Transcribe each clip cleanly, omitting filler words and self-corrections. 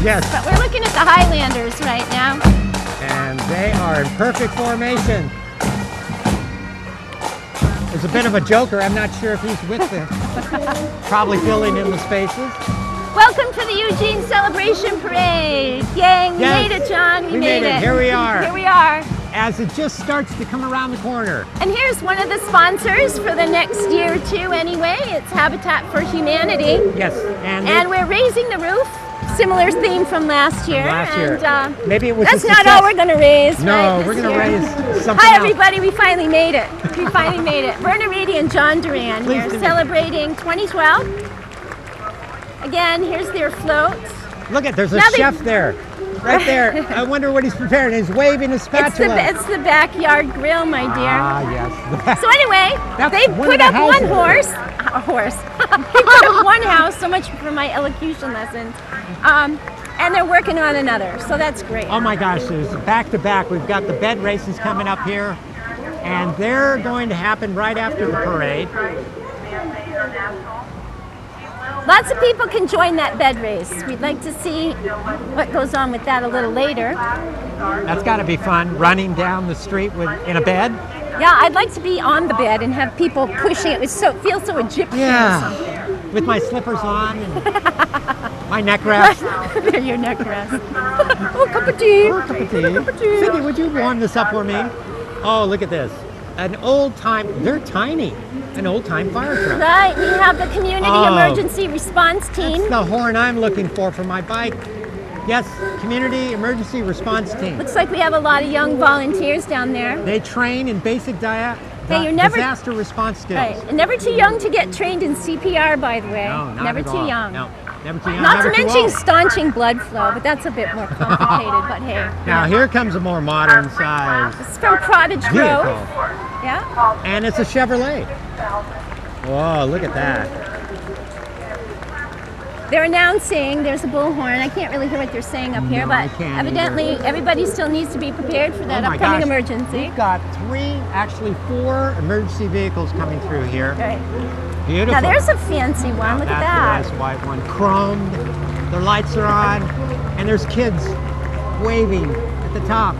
Yes. But we're looking at the Highlanders right now. And they are in perfect formation. There's a bit of a joker. I'm not sure if he's with them. Probably filling in the spaces. Welcome to the Eugene Celebration Parade. Yay, we Yes. made it, John. We made it. Here we are. Here we are. As it just starts to come around the corner. And here's one of the sponsors for the next year or two anyway. It's Habitat for Humanity. Yes. And we're raising the roof. Similar theme from last year. And, maybe it was that's a not success. all we're going to raise. No, right, we're going to year. raise something Hi, else. everybody. We finally made it. We finally made it. Berna Reedy and John Duran Please here do. celebrating 2012. Again, here's their floats. Look at, there's a Now they- chef there. Right there. I wonder what he's preparing. He's waving his spatula. It's the backyard grill, my dear. Ah, yes. So anyway, That's they one put of up the one houses. horse. They put up one house, so much for my elocution lessons. And they're working on another, so that's great. Oh my gosh, there's back to back. We've got the bed races coming up here, and they're going to happen right after the parade. Lots of people can join that bed race. We'd like to see what goes on with that a little later. That's got to be fun, running down the street in a bed. Yeah, I'd like to be on the bed and have people pushing it. It feels so Egyptian. Yeah, with my slippers on and my neck rest. There, your neck rest. Oh, cup of tea. Oh, cup of tea. Cindy, would you warm this up for me? Oh, look at this. An old time, they're tiny, an old time fire truck. Right, we have the Community Emergency Response Team. That's the horn I'm looking for my bike. Yes, Community Emergency Response Team. Looks like we have a lot of young volunteers down there. They train in basic you're never- disaster response skills. Right, and never too young to get trained in CPR, by the way. No, not never at too all. young. No, never too young. Not to never too mention old. staunching blood flow, but that's a bit more complicated, but hey. Now here comes a more modern size It's from Cottage vehicle, Grove. Yeah. and it's a Chevrolet. Whoa, look at that. They're announcing there's a bullhorn. I can't really hear what they're saying up here, No, but I can't evidently everybody still needs to be prepared for that Oh my upcoming gosh. emergency. We've got actually four emergency vehicles coming through here. Right. Beautiful. Now there's a fancy one. Look at That's that. a nice white one, chromed. Their lights are on, and there's kids waving at the top.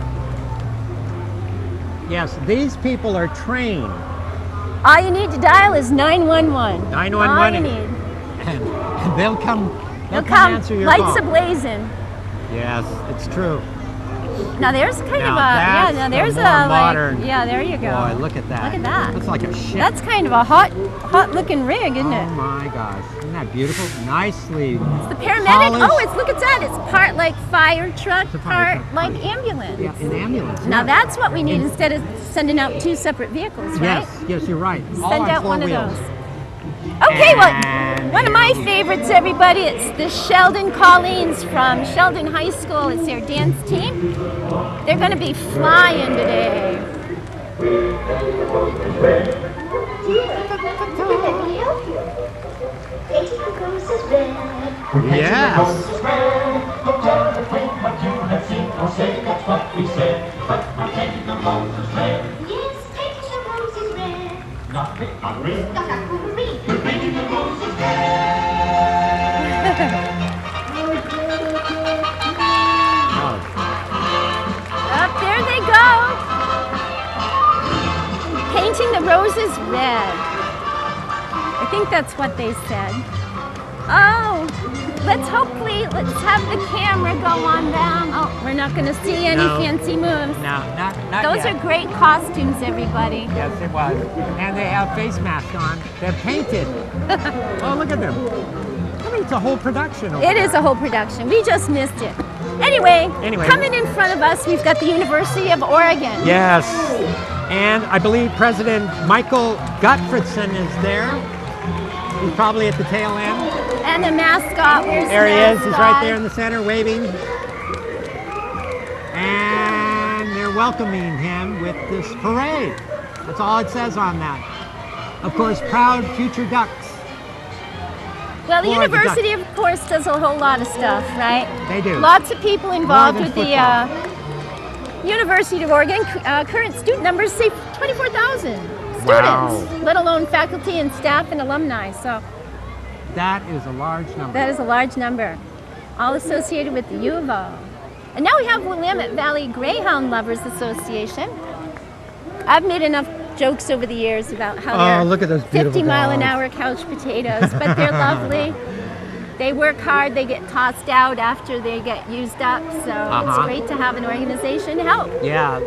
Yes, these people are trained. All you need to dial is 911. 911. All you need. And they'll come. They'll come answer your lights call. ablazing. Yes, it's true. Now there's kind Now of a that's there's the a more modern. yeah, there you go. Boy, look at that. Look at that. Looks like a ship. That's kind of a hot looking rig, isn't Oh it? my gosh, isn't that beautiful? Nicely. The paramedic. polished. Oh, look at that. It's part like fire truck, It's a fire part truck. like ambulance. Yeah, an ambulance. Now yeah. that's what we need instead of sending out two separate vehicles, right? Yes, you're right. All Send on out four one wheels. of those. Okay, And well, one of my favorites, everybody, it's the Sheldon Colleens from Sheldon High School. It's their dance team. They're going to be flying today. Yes. Up there they go. Painting the roses red. I think that's what they said. Oh, let's have the camera go on them. Oh, we're not going to see any No. fancy moves. No, not Those yet. are great costumes, everybody. Yes, it was. And they have face masks on. They're painted. Oh, look at them. I mean, it's a whole production. Over It is a whole production. We just missed it. Anyway, coming in front of us, we've got the University of Oregon. Yes. And I believe President Michael Gottfredson is there. He's probably at the tail end. And the mascot. Where's There the he is. He's right mascot? there in the center waving. And they're welcoming him with this parade. That's all it says on that. Of course, proud future Ducks. Well, the Or the university, of course, does a whole lot of stuff, right? They do. Lots of people involved than with the University of Oregon. Current student numbers say 24,000 students, Wow. let alone faculty and staff and alumni. So That is a large number. that is a large number. all associated with the U of O. And now we have Willamette Valley Greyhound Lovers Association. I've made enough jokes over the years about how they're look at those beautiful 50-mile-an-hour couch potatoes, but they're lovely. They work hard. They get tossed out after they get used up. So it's great to have an organization help. Yeah.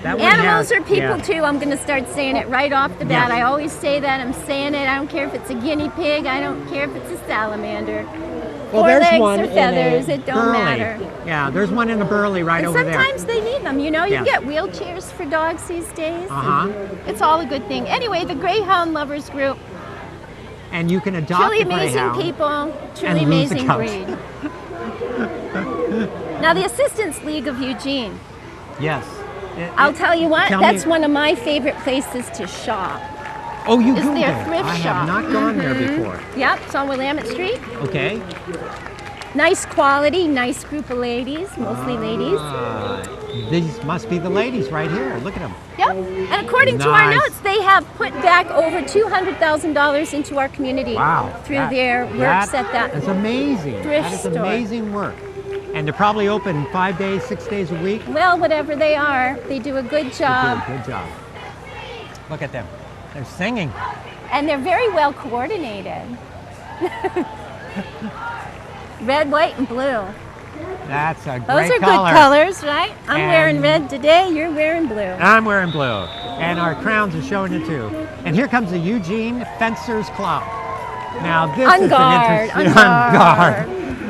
Animals are people too. I'm going to start saying it right off the bat. Yes. I always say that. I'm saying it. I don't care if it's a guinea pig. I don't care if it's a salamander. Well, Four there's legs one or in feathers. a It don't burley. matter. Yeah, there's one in a burley right And over there. sometimes they need them. You know, you Yes. get wheelchairs for dogs these days. Uh-huh. It's all a good thing. Anyway, the Greyhound Lovers Group. And you can adopt Truly a amazing greyhound. people. Truly and lose the amazing couch. breed. Now, the Assistants League of Eugene. Yes. I'll tell you what, Tell that's me- one of my favorite places to shop. Oh, you Is go their there. thrift I shop. have not gone there Mhm. before. Yep, it's on Willamette Street. Okay. Nice quality, nice group of ladies, mostly ladies. These must be the ladies right here. Look at them. Yep. And according to our Nice. notes, they have put back over $200,000 into our community Wow. through their works at that. That's amazing. thrift That is store. amazing work. And they're probably open 5 days, 6 days a week. Well, whatever they are, they do a good job. Good job. Look at them. They're singing. And they're very well coordinated. Red, white, and blue. That's a Those great are color. good colors, right? I'm wearing And- red today, you're wearing blue. I'm wearing blue. And our crowns are showing it too. And here comes the Eugene Fencers Club. Now this On is guard, an interesting... on guard.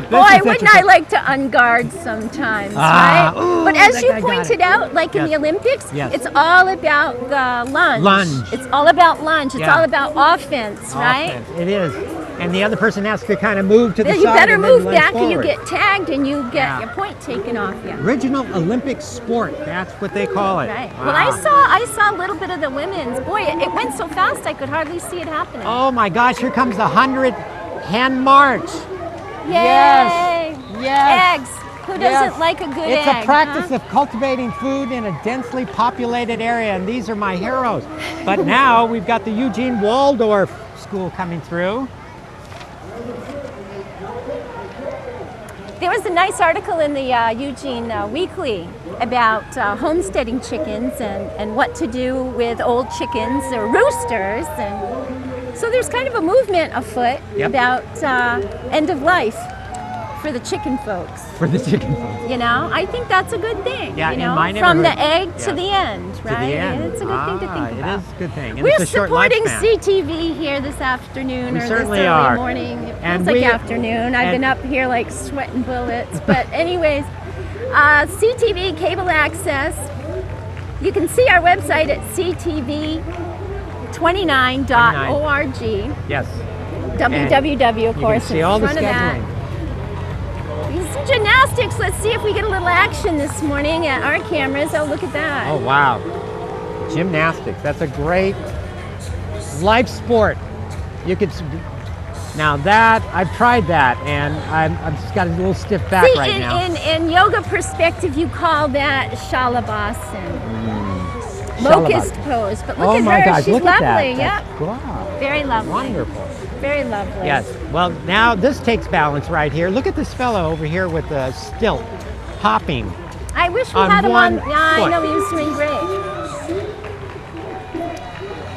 This Boy, is wouldn't I like to unguard sometimes, Ah, right? ooh, But as that you guy got pointed it. out, like in Yes. the Olympics, Yes. it's all about the lunge. Lunge. It's all about lunge. It's Yeah. all about offense, right? Offense. It is. And the other person has to kind of move to the You side better and then move lunge back or you forward. get tagged and you get Yeah. your point taken off you. Original Olympic sport. That's what they call it. Right. Wow. Well, I saw a little bit of the women's. Boy, it went so fast I could hardly see it happening. Oh my gosh, here comes the 100 hand march. Yay! Yes. Yes. Eggs. Who doesn't Yes. like a good It's egg? a practice huh? of cultivating food in a densely populated area, and these are my heroes. But now we've got the Eugene Waldorf School coming through. There was a nice article in the Eugene Weekly about homesteading chickens and what to do with old chickens or roosters. And so there's kind of a movement afoot Yep. about end of life for the chicken folks. For the chicken folks. You know, I think that's a good thing. Yeah, you in know, my from the neighborhood, egg to yes. the end, To right? the end. It's a good thing to think about. It is a good thing. And We're it's a short supporting lifespan. CTV here this afternoon We or this certainly early are. morning. It And feels like we- afternoon. I've been and- up here like sweating bullets. But anyways, CTV cable access. You can see our website at ctv29.org. Yes. www, of You course, can see in all the front of that. scheduling. Some gymnastics. Let's see if we get a little action this morning at our cameras. Oh, look at that. Oh, wow. Gymnastics. That's a great life sport. You could. Now that, I've tried that, and I've just got a little stiff back See, right now. in yoga perspective, you call that shalabhasana. Shalabhasana. Locust pose. But look Oh at my her. gosh, She's look at that. lovely. That's- Yep. Wow. Very lovely. Wonderful. Very lovely. Yes. Well, now this takes balance right here. Look at this fellow over here with the stilt, hopping. I wish we On had him one on. Yeah, I foot. know he was doing great.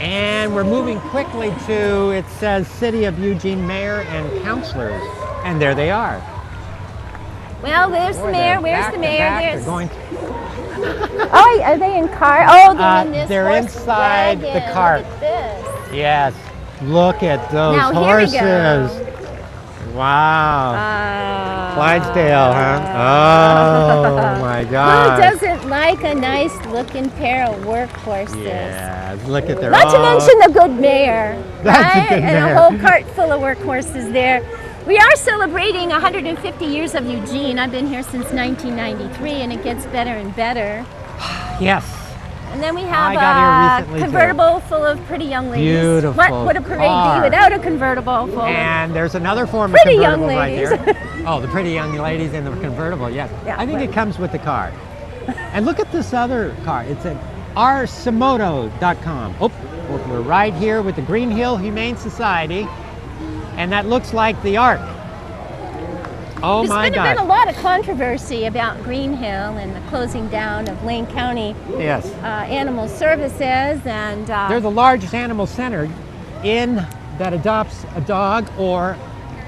And we're moving quickly to, it says, City of Eugene Mayor and Councilors. And there they are. Well, there's the Boy, mayor. they're Where's back the to mayor? back. There's. They're going. Oh, are they in car? Oh, they're in this They're horse inside the wagon. cart. Look at this. Yes. Look at those Now, here we go. horses. Wow. Ah. Clydesdale, huh? Oh my Who God. doesn't like a nice looking pair of workhorses? Yeah. Look at their. Not to mention the good mayor, That's a right? good And mayor. a whole cart full of workhorses there. We are celebrating 150 years of Eugene. I've been here since 1993, and it gets better and better. Yes. And then we I have got here a recently, too. convertible full of pretty young ladies. Beautiful What would a parade car. be without a convertible full of And there's another form Pretty of young convertible right ladies. there. Oh, the pretty young ladies in the convertible, yes. Yeah, I think right. it comes with the car. And look at this other car. It's at rsimoto.com. Oh, we're right here with the Green Hill Humane Society. And that looks like the Ark. Oh my There's God. been a lot of controversy about Green Hill and the closing down of Lane County Yes. Animal Services, and They're the largest animal center that adopts a dog or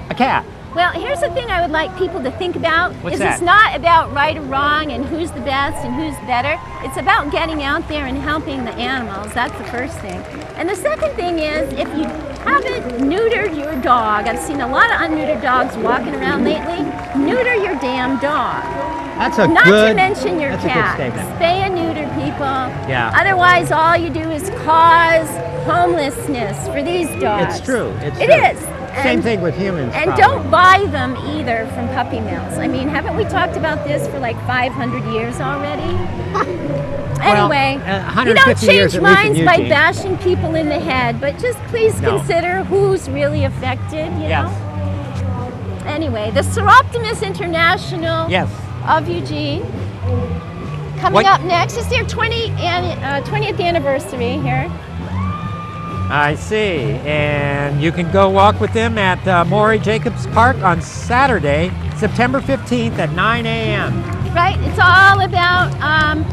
a cat. well, here's the thing I would like people to think about. What's is that? It's not about right or wrong and who's the best and who's better. It's about getting out there and helping the animals. That's the first thing. And the second thing is, if you haven't neutered your dog, I've seen a lot of unneutered dogs walking around lately, neuter your damn dog. That's a Not good. to mention your that's a good cat. statement. Spay and neuter people. Yeah. Otherwise, all you do is cause homelessness for these dogs. It's true. It's It true. is. Same And- thing with humans. And probably. don't buy them either from puppy mills. I mean, haven't we talked about this for like 500 years already? Anyway, you 150 don't years change at least in minds by Eugene. bashing people in the head, but just please No. consider who's really affected, you Yes. know? Anyway, the Seroptimus International Yes. of Eugene. Coming What- up next is their 20th anniversary here. I see. And you can go walk with them at Maury Jacobs Park on Saturday, September 15th at 9 a.m. Right, it's all about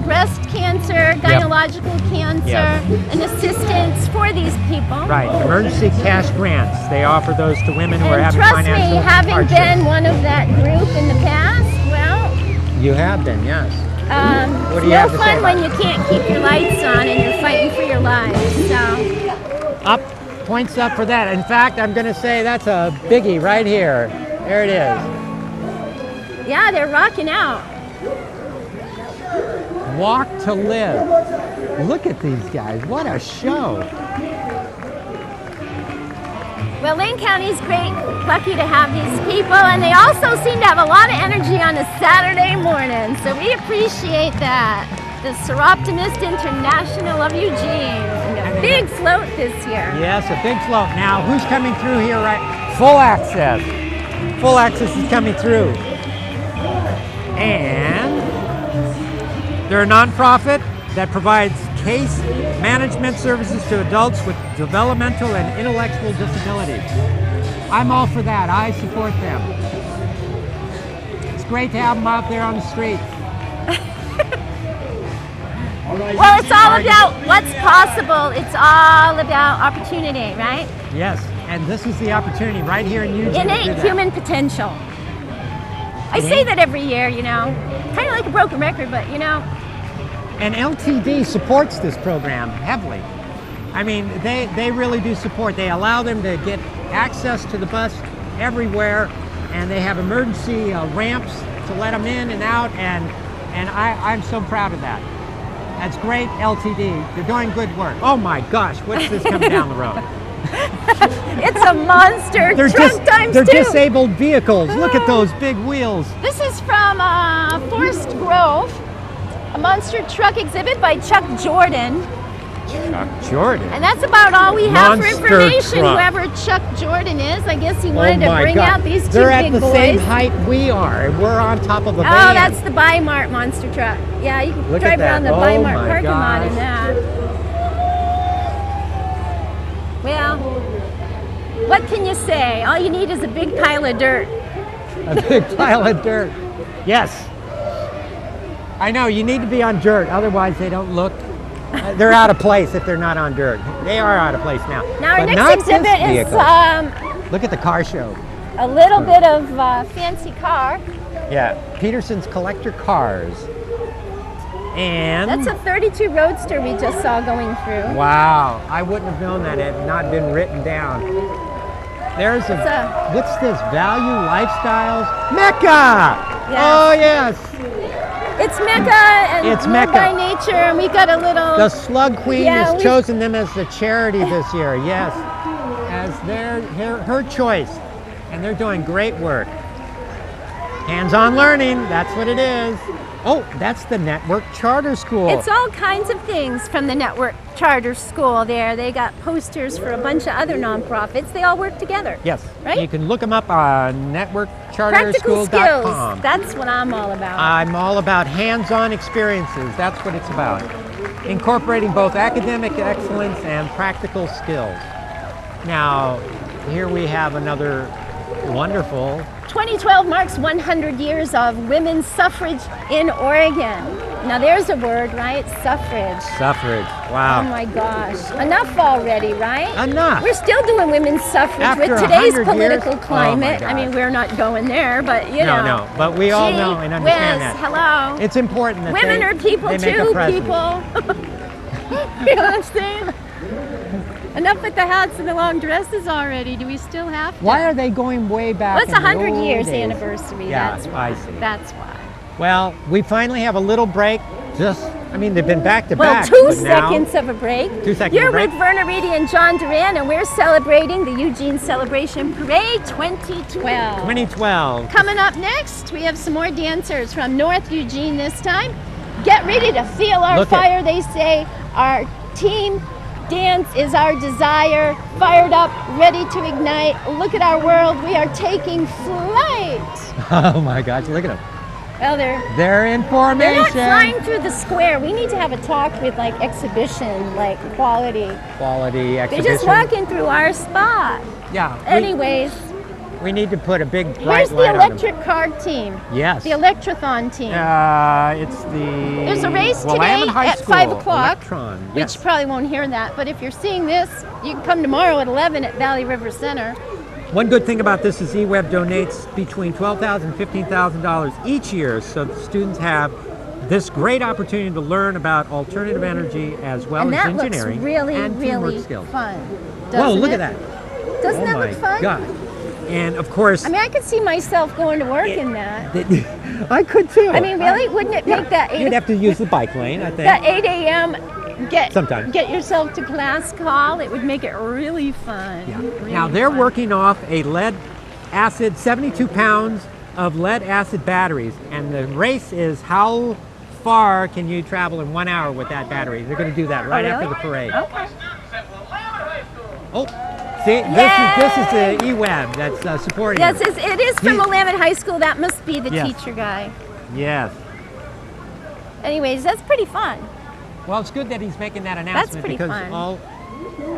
breast cancer, gynecological cancer, Yes. and assistance for these people. Right. Emergency cash grants. They offer those to women who are And having trust financial me, having hardships. been one of that group in the past, well, You have been, yes. What it's do you no have to say fun about when you can't keep your lights on and you're fighting for your lives. So, Up, points up for that. In fact, I'm going to say that's a biggie right here. There it is. yeah, they're rocking out. Walk to live. Look at these guys. What a show. Well, Lane County's great, lucky to have these people, and they also seem to have a lot of energy on a Saturday morning, so we appreciate that. The Seroptimist International of Eugene, and a big float this year. Yes, a big float. Now, who's coming through here right? Full access. Full access is coming through. And they're a nonprofit that provides case management services to adults with developmental and intellectual disabilities. I'm all for that. I support them. It's great to have them out there on the streets. Well, it's all about what's possible. It's all about opportunity, right? Yes, and this is the opportunity right here in Eugene. to do Innate that. human potential. I say that every year, you know. Kind of like a broken record, but you know. And LTD supports this program heavily. I mean, they really do support. They allow them to get access to the bus everywhere, and they have emergency ramps to let them in and out, and I'm so proud of that. That's great, LTD. They're doing good work. Oh my gosh, what's this coming down the road? It's a monster They're truck times they're two. disabled vehicles. Look at those big wheels. This is from Forest Grove, a monster truck exhibit by Chuck Jordan. Chuck Jordan. And that's about all we have for Monster information. truck. Whoever Chuck Jordan is, I guess he wanted to Oh my bring God. out these 2 They're at big the boys. same height we are, and we're on top of a Oh, van. that's the Bi-Mart monster truck. Yeah, you can Look drive at around that. the Oh Bi-Mart my parking lot in gosh. that. Well, what can you say? All you need is a big pile of dirt. A big pile of dirt. Yes. I know, you need to be on dirt, otherwise they don't look, they're out of place if they're not on dirt. They are out of place now. Now our But next not this exhibit is vehicle. Look at the car show. a little bit of fancy car. Yeah, Peterson's Collector Cars. And, That's a 32 Roadster we just saw going through. wow, I wouldn't have known that it had not been written down. There's what's this, Value Lifestyles? Mecca! Yes. Oh yes, It's Mecca and It's ruled Mecca. by nature, and we got a little. the Slug Queen Yeah, has we- chosen them as the charity this year, yes, as her choice, and they're doing great work. Hands-on learning, that's what it is. Oh, that's the Network Charter School. It's all kinds of things from the Network Charter School there. They got posters for a bunch of other nonprofits. They all work together. Yes, Right? you can look them up on Practical skills. networkcharterschool.com. That's what I'm all about. I'm all about hands-on experiences. That's what it's about. Incorporating both academic excellence and practical skills. Now, here we have another Wonderful. 2012 marks 100 years of women's suffrage in Oregon. Now there's a word, right? Suffrage. Suffrage. Oh Wow. my gosh. Enough already, right? Enough. We're still doing women's suffrage After with today's 100 political years? climate. Oh my I mean, gosh. we're not going there, but you know. No, but we all know and understand Whiz, that. hello. It's important that Women they, are people they make a too, presence. people. You know what I'm saying? Enough with the hats and the long dresses already. Do we still have to? Why are they going way back? Well, it's in the 100 old years days? anniversary. Yeah, That's I why. see. That's why. Well, we finally have a little break. I mean, they've been back to Well, back. 2 but now- seconds of a break. 2 seconds You're of a break. with Verna Reedy and John Duran, and we're celebrating the Eugene Celebration Parade 2012. 2012. Coming up next, we have some more dancers from North Eugene this time. Get ready to feel our Look at- fire, they say. Our team dance is our desire. Fired up, ready to ignite. Look at our world. We are taking flight. Oh my gosh, look at them. Well, They're in they're formation. not flying through the square. We need to have a talk with like exhibition, like quality. Quality They're exhibition. just walking through our spot. Yeah. Anyways, We need to put a big here's bright the light on them. electric car team. Yes. The Electrothon team. It's the. There's a race Willamette today High at School. 5 o'clock, Electron. which Yes. probably won't hear that, but if you're seeing this, you can come tomorrow at 11 at Valley River Center. One good thing about this is eWeb donates between $12,000 and $15,000 each year, so the students have this great opportunity to learn about alternative energy as well And as that looks engineering really, and teamwork really skills. fun. Whoa, Doesn't look it? at that. Doesn't Oh that my look fun? God. And of course, I mean, I could see myself going to work in that. I could too. I mean, really? Wouldn't it make that You'd have to use the bike lane, I think. that 8 a.m. Sometimes. Get yourself to class call? It would make it really fun. Yeah. Really Now they're fun. working off a lead acid, 72 pounds of lead acid batteries, and the race is how far can you travel in 1 hour with that battery. They're going to do that right after the parade. Okay. Oh, see, this is the eWeb that's supporting Yes, them. it is from He- Willamette High School. That must be the Yes. teacher guy. Yes. Anyways, that's pretty fun. Well, it's good that he's making that announcement pretty because fun.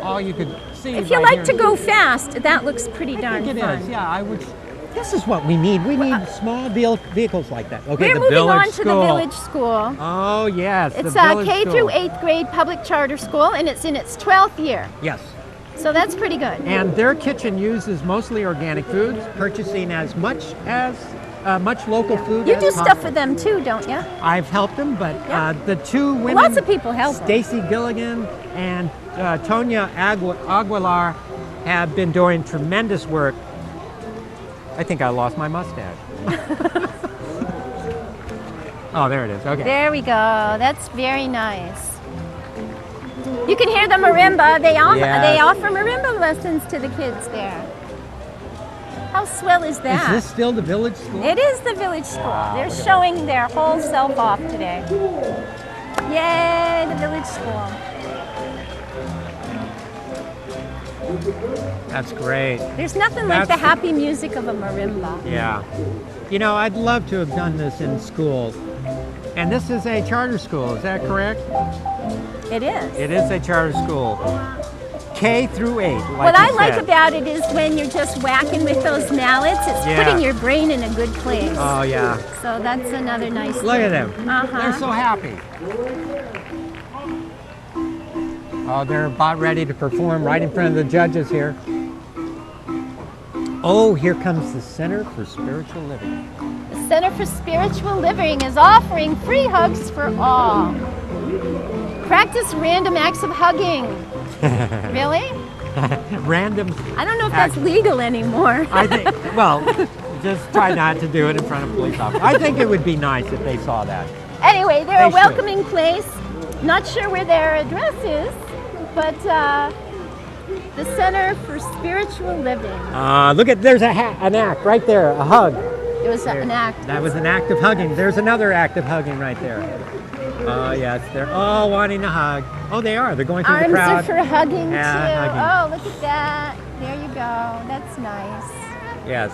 all you could see. If you right like here to go fast, that looks pretty I darn think it fun. is. Yeah, I would. This is what we need. We need small vehicles like that. Okay, We're the moving village on to school. the village school. Oh yes, It's the a village K school. through 8th grade public charter school, and it's in its 12th year. Yes, So that's pretty good. and their kitchen uses mostly organic foods, purchasing as much local food. You as do stuff possible. for them too, don't you? I've helped them, but Yeah. the two women, Lots of people help 'em. Stacy Gilligan and Tonya Aguilar, have been doing tremendous work. I think I lost my mustache. Oh, there it is. Okay. There we go. That's very nice. You can hear the marimba. They Yes. offer marimba lessons to the kids there. How swell is that? Is this still the village school? It is the village school. Wow, They're look at showing their whole self off today. Yay, the village school. That's great. There's nothing like the That's- happy music of a marimba. Yeah. You know, I'd love to have done this in schools. And this is a charter school, is that correct? It is. It is a charter school. K through 8. Like What I you like said. about it is when you're just whacking with those mallets, it's Yeah. putting your brain in a good place. Oh, yeah. So that's another nice Look at thing. them. Uh-huh. They're so happy. Oh, they're about ready to perform right in front of the judges here. Oh, here comes the Center for Spiritual Living. The Center for Spiritual Living is offering free hugs for all. Practice random acts of hugging. Really? Random. I don't know if that's legal anymore. I think, well, just try not to do it in front of police officers. I think it would be nice if they saw that. Anyway, they're They a should. welcoming place. Not sure where their address is, but the Center for Spiritual Living. Look at, there's an act right there, a hug. It was an act. That was an act of hugging. There's another act of hugging right there. Oh, yes, they're all wanting to hug. Oh, they are. They're going through Arms the crowd. are for hugging Yeah, too. hugging. Oh, look at that. There you go. That's nice. Yes.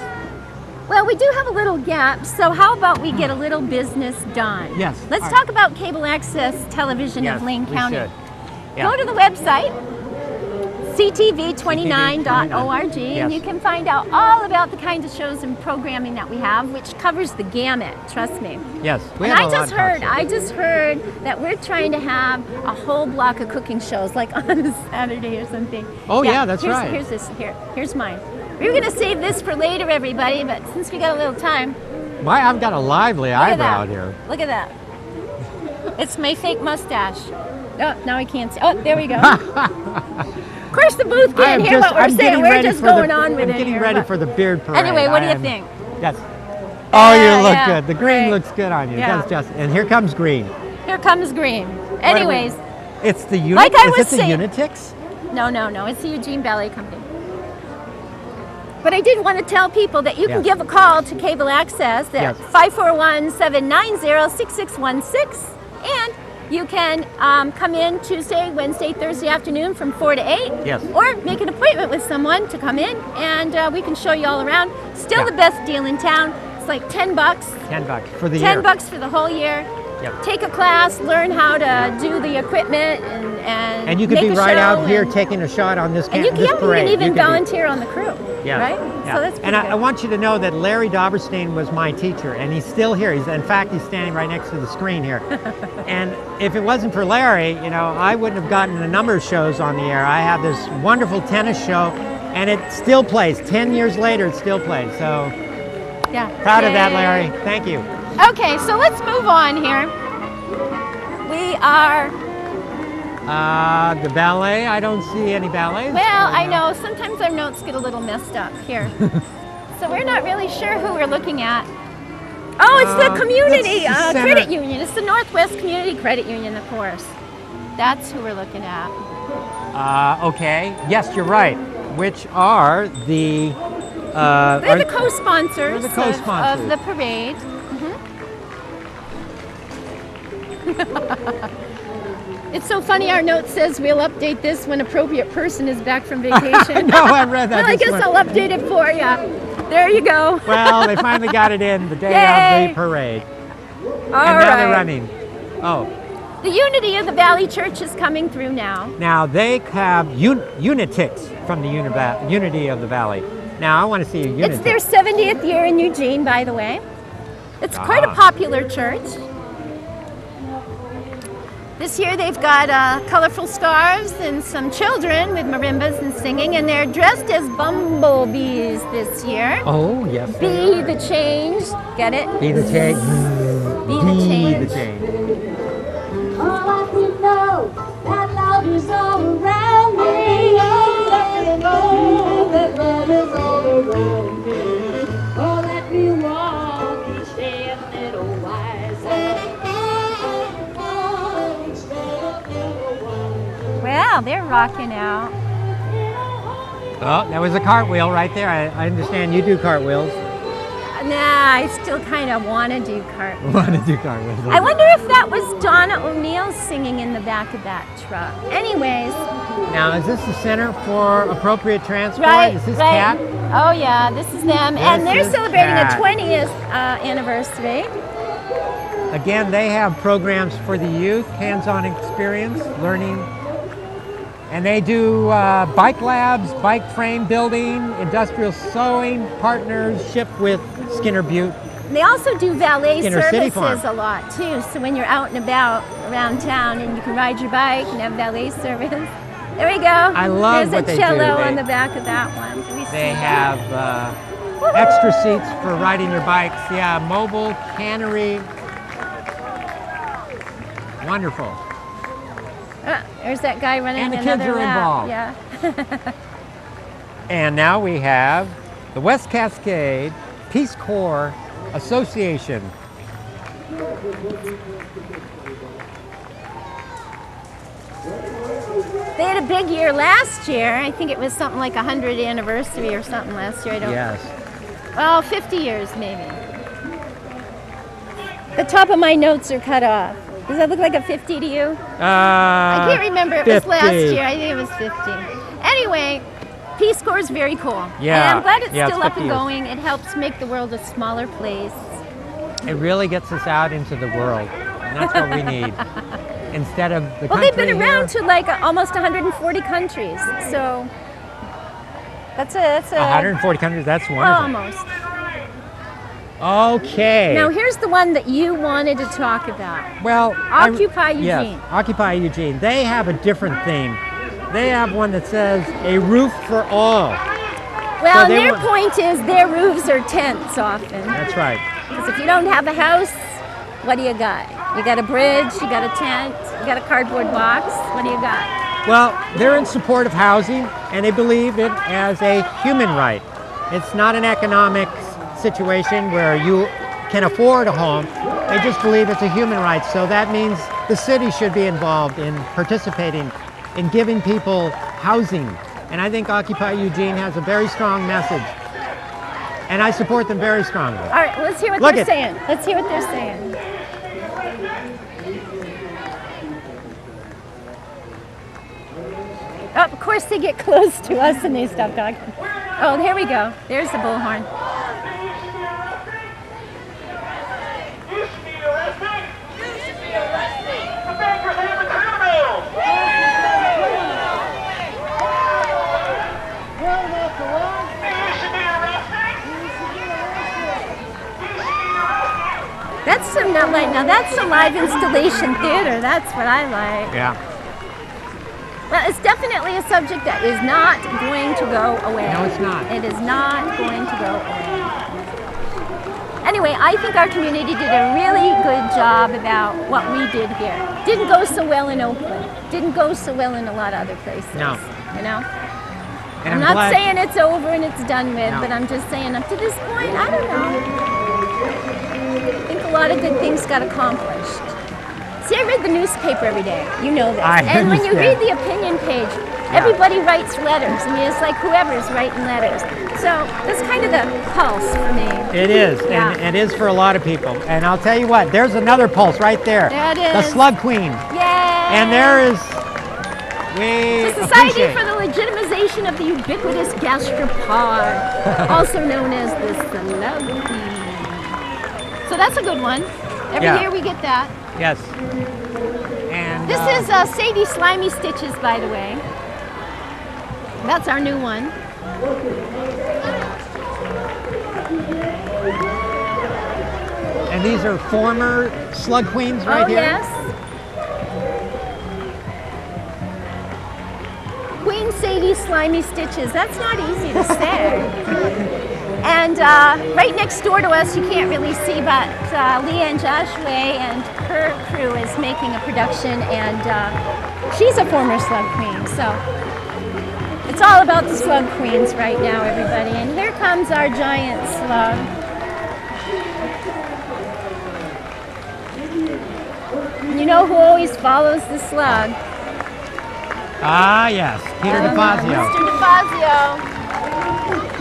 Well, we do have a little gap, so how about we get a little business done? Yes. Let's All talk about cable access television Yes, of Lane we County. should. Yeah. Go to the website, ctv29.org, Yes. and you can find out all about the kinds of shows and programming that we have, which covers the gamut, trust me. Yes, we And have a lot of talk I shows. just heard that we're trying to have a whole block of cooking shows, like on a Saturday or something. Oh, yeah, that's here's, right. Here's mine. We were gonna save this for later, everybody, but since we got a little time, I've got a lively look at eyebrow that. here. Look at that. It's my fake mustache. Oh, now I can't see. Oh, there we go. Of course, the booth can't hear what we're saying. We're just going on with I'm it getting here, ready but- for the beard parade. Anyway, what do you think? Yes. Oh, you look yeah, good. The green right. looks good on you. Yeah. That's just. And here comes green. Here comes green. What Anyways, It's the unit. Like I Is was it the saying- Unitix? no, it's the Eugene Ballet Company. But I did want to tell people that you can Yes. give a call to Cable Access at Yes. 541-790-6616, and you can come in Tuesday, Wednesday, Thursday afternoon from 4 to 8. Yes. Or make an appointment with someone to come in, and we can show you all around. Still Yeah. the best deal in town. It's like $10. $10 for the year. $10 for the whole year. Yep. Take a class, learn how to do the equipment, and And you could make be a right show out here and- taking a shot on this, And you this can parade. even You could be- volunteer on the crew, Yeah. right? Yeah. So that's and pretty I good. want you to know that Larry Dauberstein was my teacher, and he's still here. In fact, he's standing right next to the screen here. And if it wasn't for Larry, I wouldn't have gotten a number of shows on the air. I have this wonderful tennis show, and it still plays. 10 years later, it still plays. So Yeah. proud of that, Yay. Larry. Thank you. Okay, so let's move on here. We are, The ballet, I don't see any ballets. well, I know, sometimes our notes get a little messed up here. So we're not really sure who we're looking at. Oh, it's the community that's the credit center. union. It's the Northwest Community Credit Union, of course. That's who we're looking at. Okay. Yes, you're right. Which are the... They're the co-sponsors, They're the co-sponsors. of the parade. It's so funny, our note says we'll update this when appropriate person is back from vacation. No, I read that. Well, I this guess morning. I'll update it for you. There you go. Well, they finally got it in the day Yay. of the parade. All And now they're right. running. Oh, The Unity of the Valley Church is coming through now. now they have Unitix from the Unity of the Valley. Now I want to see a Unitix. It's their 70th year in Eugene, by the way. It's quite a Ah. popular church. This year they've got colorful scarves and some children with marimbas and singing, and they're dressed as bumblebees this year. Oh, yes. Be the change. Get it? Be the change. Be the change. the change. All I can know that love is all around me. All I can know that love is all around me. Oh, let me walk each day a little wiser. Each day a little wiser. Well, they're rocking out. Oh, that was a cartwheel right there. I understand you do cartwheels. Nah, I still kind of want to do cartwheels. Want to do cartwheels. I wonder if that was Donna O'Neill singing in the back of that truck. Anyways, Now, is this the Center for Appropriate Transport? right, Is this right. CAT? Oh yeah, this is them, and they're This is celebrating CAT. a 20th anniversary. Again, they have programs for the youth, hands-on experience, learning. And they do bike labs, bike frame building, industrial sewing, partnership with Skinner Butte. And they also do valet Inner City Farm. services a lot too. So when you're out and about around town, and you can ride your bike and have valet service. There we go. I love There's what they a do. cello They- on the back of that one. Do we see They that? have extra seats for riding your bikes. Yeah, mobile cannery. Wonderful. There's that guy running And the another kids are lap. involved. Yeah. And now we have the West Cascade Peace Corps Association. They had a big year last year. I think it was something like 100th anniversary or something last year. I don't. Yes. Well, 50 years maybe. The top of my notes are cut off. Does that look like a 50 to you? I can't remember. It was last 50. year. I think it was 50. Anyway, Peace Corps is very cool. Yeah. And I'm glad it's Yeah, it's still up 50 and years. going. It helps make the world a smaller place. It really gets us out into the world. And that's what we need. instead of the Well, country they've been here. around to like almost 140 countries. So that's a 140 countries. That's wonderful. almost. Okay. Now here's the one that you wanted to talk about. Well, Occupy Eugene. Yes, Occupy Eugene. They have a different theme. They have one that says a roof for all. Well, So they their want- point is their roofs are tents often. That's right. Because if you don't have a house, what do you got? You got a bridge, you got a tent, you got a cardboard box. What do you got? Well, they're in support of housing, and they believe it as a human right. It's not an economic situation where you can afford a home. They just believe it's a human right. So that means the city should be involved in participating in giving people housing. And I think Occupy Eugene has a very strong message. And I support them very strongly. All right, let's hear what Look they're it. saying. Let's hear what they're saying. Oh, of course they get close to us and they stop talking. Oh, here we go. There's the bullhorn. You should be arrested. You should be arrested. The bankers are even criminals. You should be arrested. That's some not like now. That's some live installation theater. That's what I like. Yeah. Well, it's definitely a subject that is not going to go away. No, it's not. It is not going to go away. Anyway, I think our community did a really good job about what we did here. Didn't go so well in Oakland. Didn't go so well in a lot of other places. No. You know? And I'm not glad- saying it's over and it's done with, No. but I'm just saying up to this point, I don't know. I think a lot of good things got accomplished. See, I read the newspaper every day. You know this. I And when you read understand. the opinion page, everybody writes letters. I mean, it's like whoever's writing letters. So that's kind of the pulse for me. It is, Yeah. and it is for a lot of people. And I'll tell you what, there's another pulse right there. There it The is. Slug Queen. Yay! And there is, we the Society appreciate for the Legitimization of the Ubiquitous Gastropod, also known as the Slug Queen. So that's a good one. Every Yeah. year we get that. Yes. And This is Sadie Slimy Stitches, by the way. That's our new one. and these are former Slug Queens right oh, here. yes. Queen Sadie Slimy Stitches. That's not easy to say. And right next door to us, you can't really see, but Leanne Joshua and her crew is making a production, and she's a former Slug Queen. So it's all about the Slug Queens right now, everybody. And here comes our giant slug. You know who always follows the slug? Ah, yes, Peter DeFazio. Mr. DeFazio.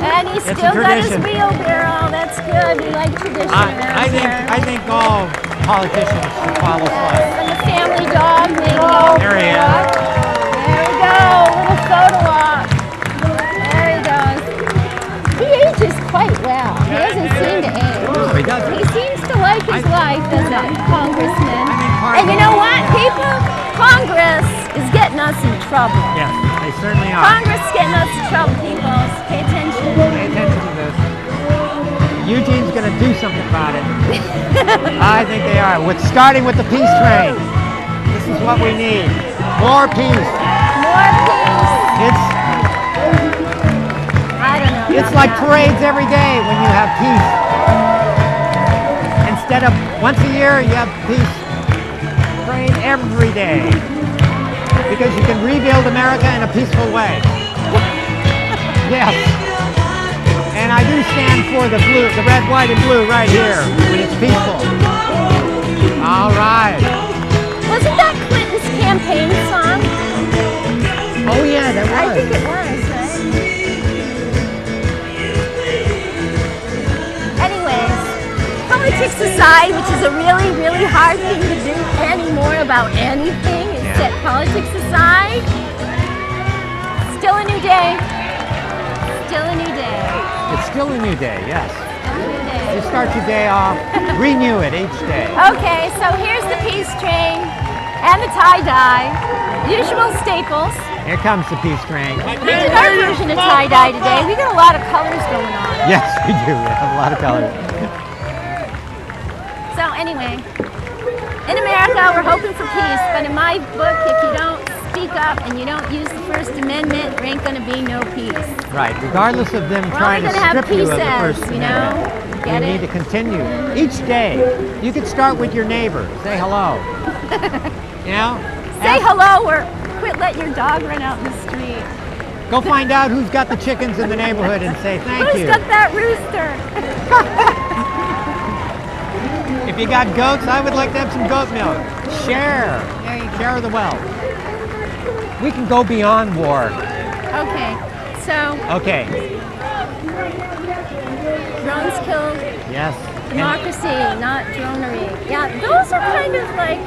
And he's It's a still got his tradition. wheelbarrow. That's good. We like tradition I around here. think all politicians should follow Slug. And the family dog maybe. There he is. There we go. Little photo op. There he goes. He ages quite well. He doesn't seem to age. No, he doesn't. He seems to like his life as a congressman. I mean, part And of you it- know what, people? Congress is getting us in trouble. Yes, they certainly are. Congress is getting us in trouble, people. Pay attention. Pay attention to this. Eugene's going to do something about it. I think they are. Starting with the peace train. This is what we need. More peace. More peace. I don't know. It's about like that. parades every day when you have peace. Instead of once a year, you have peace parade every day. Because you can rebuild America in a peaceful way. Yes. And I do stand for the blue, the red, white, and blue right here when it's peaceful. All right. Wasn't that Clinton's campaign song? Oh yeah, that I think was. it was, right? Anyways, politics aside, which is a really, really hard thing to do anymore about anything, is set politics aside. Still a new day. Still a new day. It's still a new day, yes. Still a new day. You start your day off, renew it each day. Okay, so here's the peace train. And the tie-dye. Usual staples. Here comes the peace train. We did our version of tie-dye today. We got a lot of colors going on. Yes, we do. We have a lot of colors. So anyway, in America, we're hoping for peace, but in my book, if you don't speak up and you don't use the First Amendment, there ain't gonna be no peace. Right. Regardless of them We're trying only to gonna have strip you of the pieces, First you know? Amendment, Get you it? need to continue each day. You could start with your neighbor. Say hello. You know? Say Ask- hello or quit letting your dog run out in the street. Go find out who's got the chickens in the neighborhood and say thank Who's you. got that rooster? If you got goats, I would like to have some goat milk. Share. There you go. Share the wealth. We can go beyond war. Okay, so Okay. drones kill Yes. And democracy, not dronery. Yeah, those are kind of like,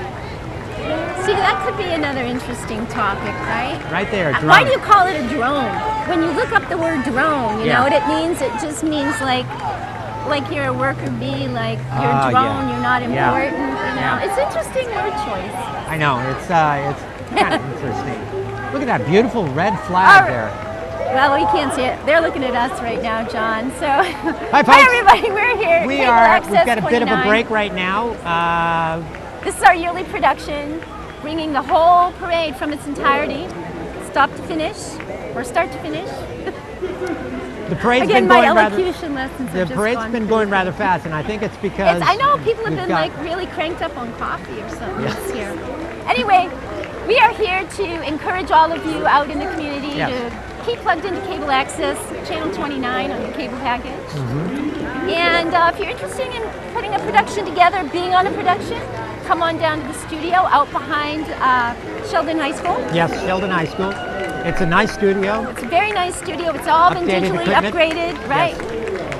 see, that could be another interesting topic, right? right there. Why do you drone. call it a drone? When you look up the word drone, you Yeah. know what it means? It just means like you're a worker bee, like you're a Ah, drone, yeah. you're not Yeah. important, you know? Yeah. It's interesting word choice. I know. It's kind of interesting. Look at that beautiful red flag All right. there. Well, we can't see it. They're looking at us right now, John. So, Hi, folks. hi everybody, we're here. We Cable are. Access We've got a bit of a 29. break right now. This is our yearly production, bringing the whole parade from its entirety, stop to finish, or start to finish. The parade's Again, been my going rather. elocution lessons The have just parade's gone been pretty going fast. rather fast, and I think it's because I know people have we've been got- like really cranked up on coffee or something Yes. this year. Anyway, we are here to encourage all of you out in the community Yes. to keep plugged into Cable Access, Channel 29 on the cable package. Mm-hmm. And if you're interested in putting a production together, being on a production, come on down to the studio out behind Sheldon High School. Yes, Sheldon High School. It's a nice studio. It's a very nice studio. It's all been Updated digitally equipment. upgraded, right?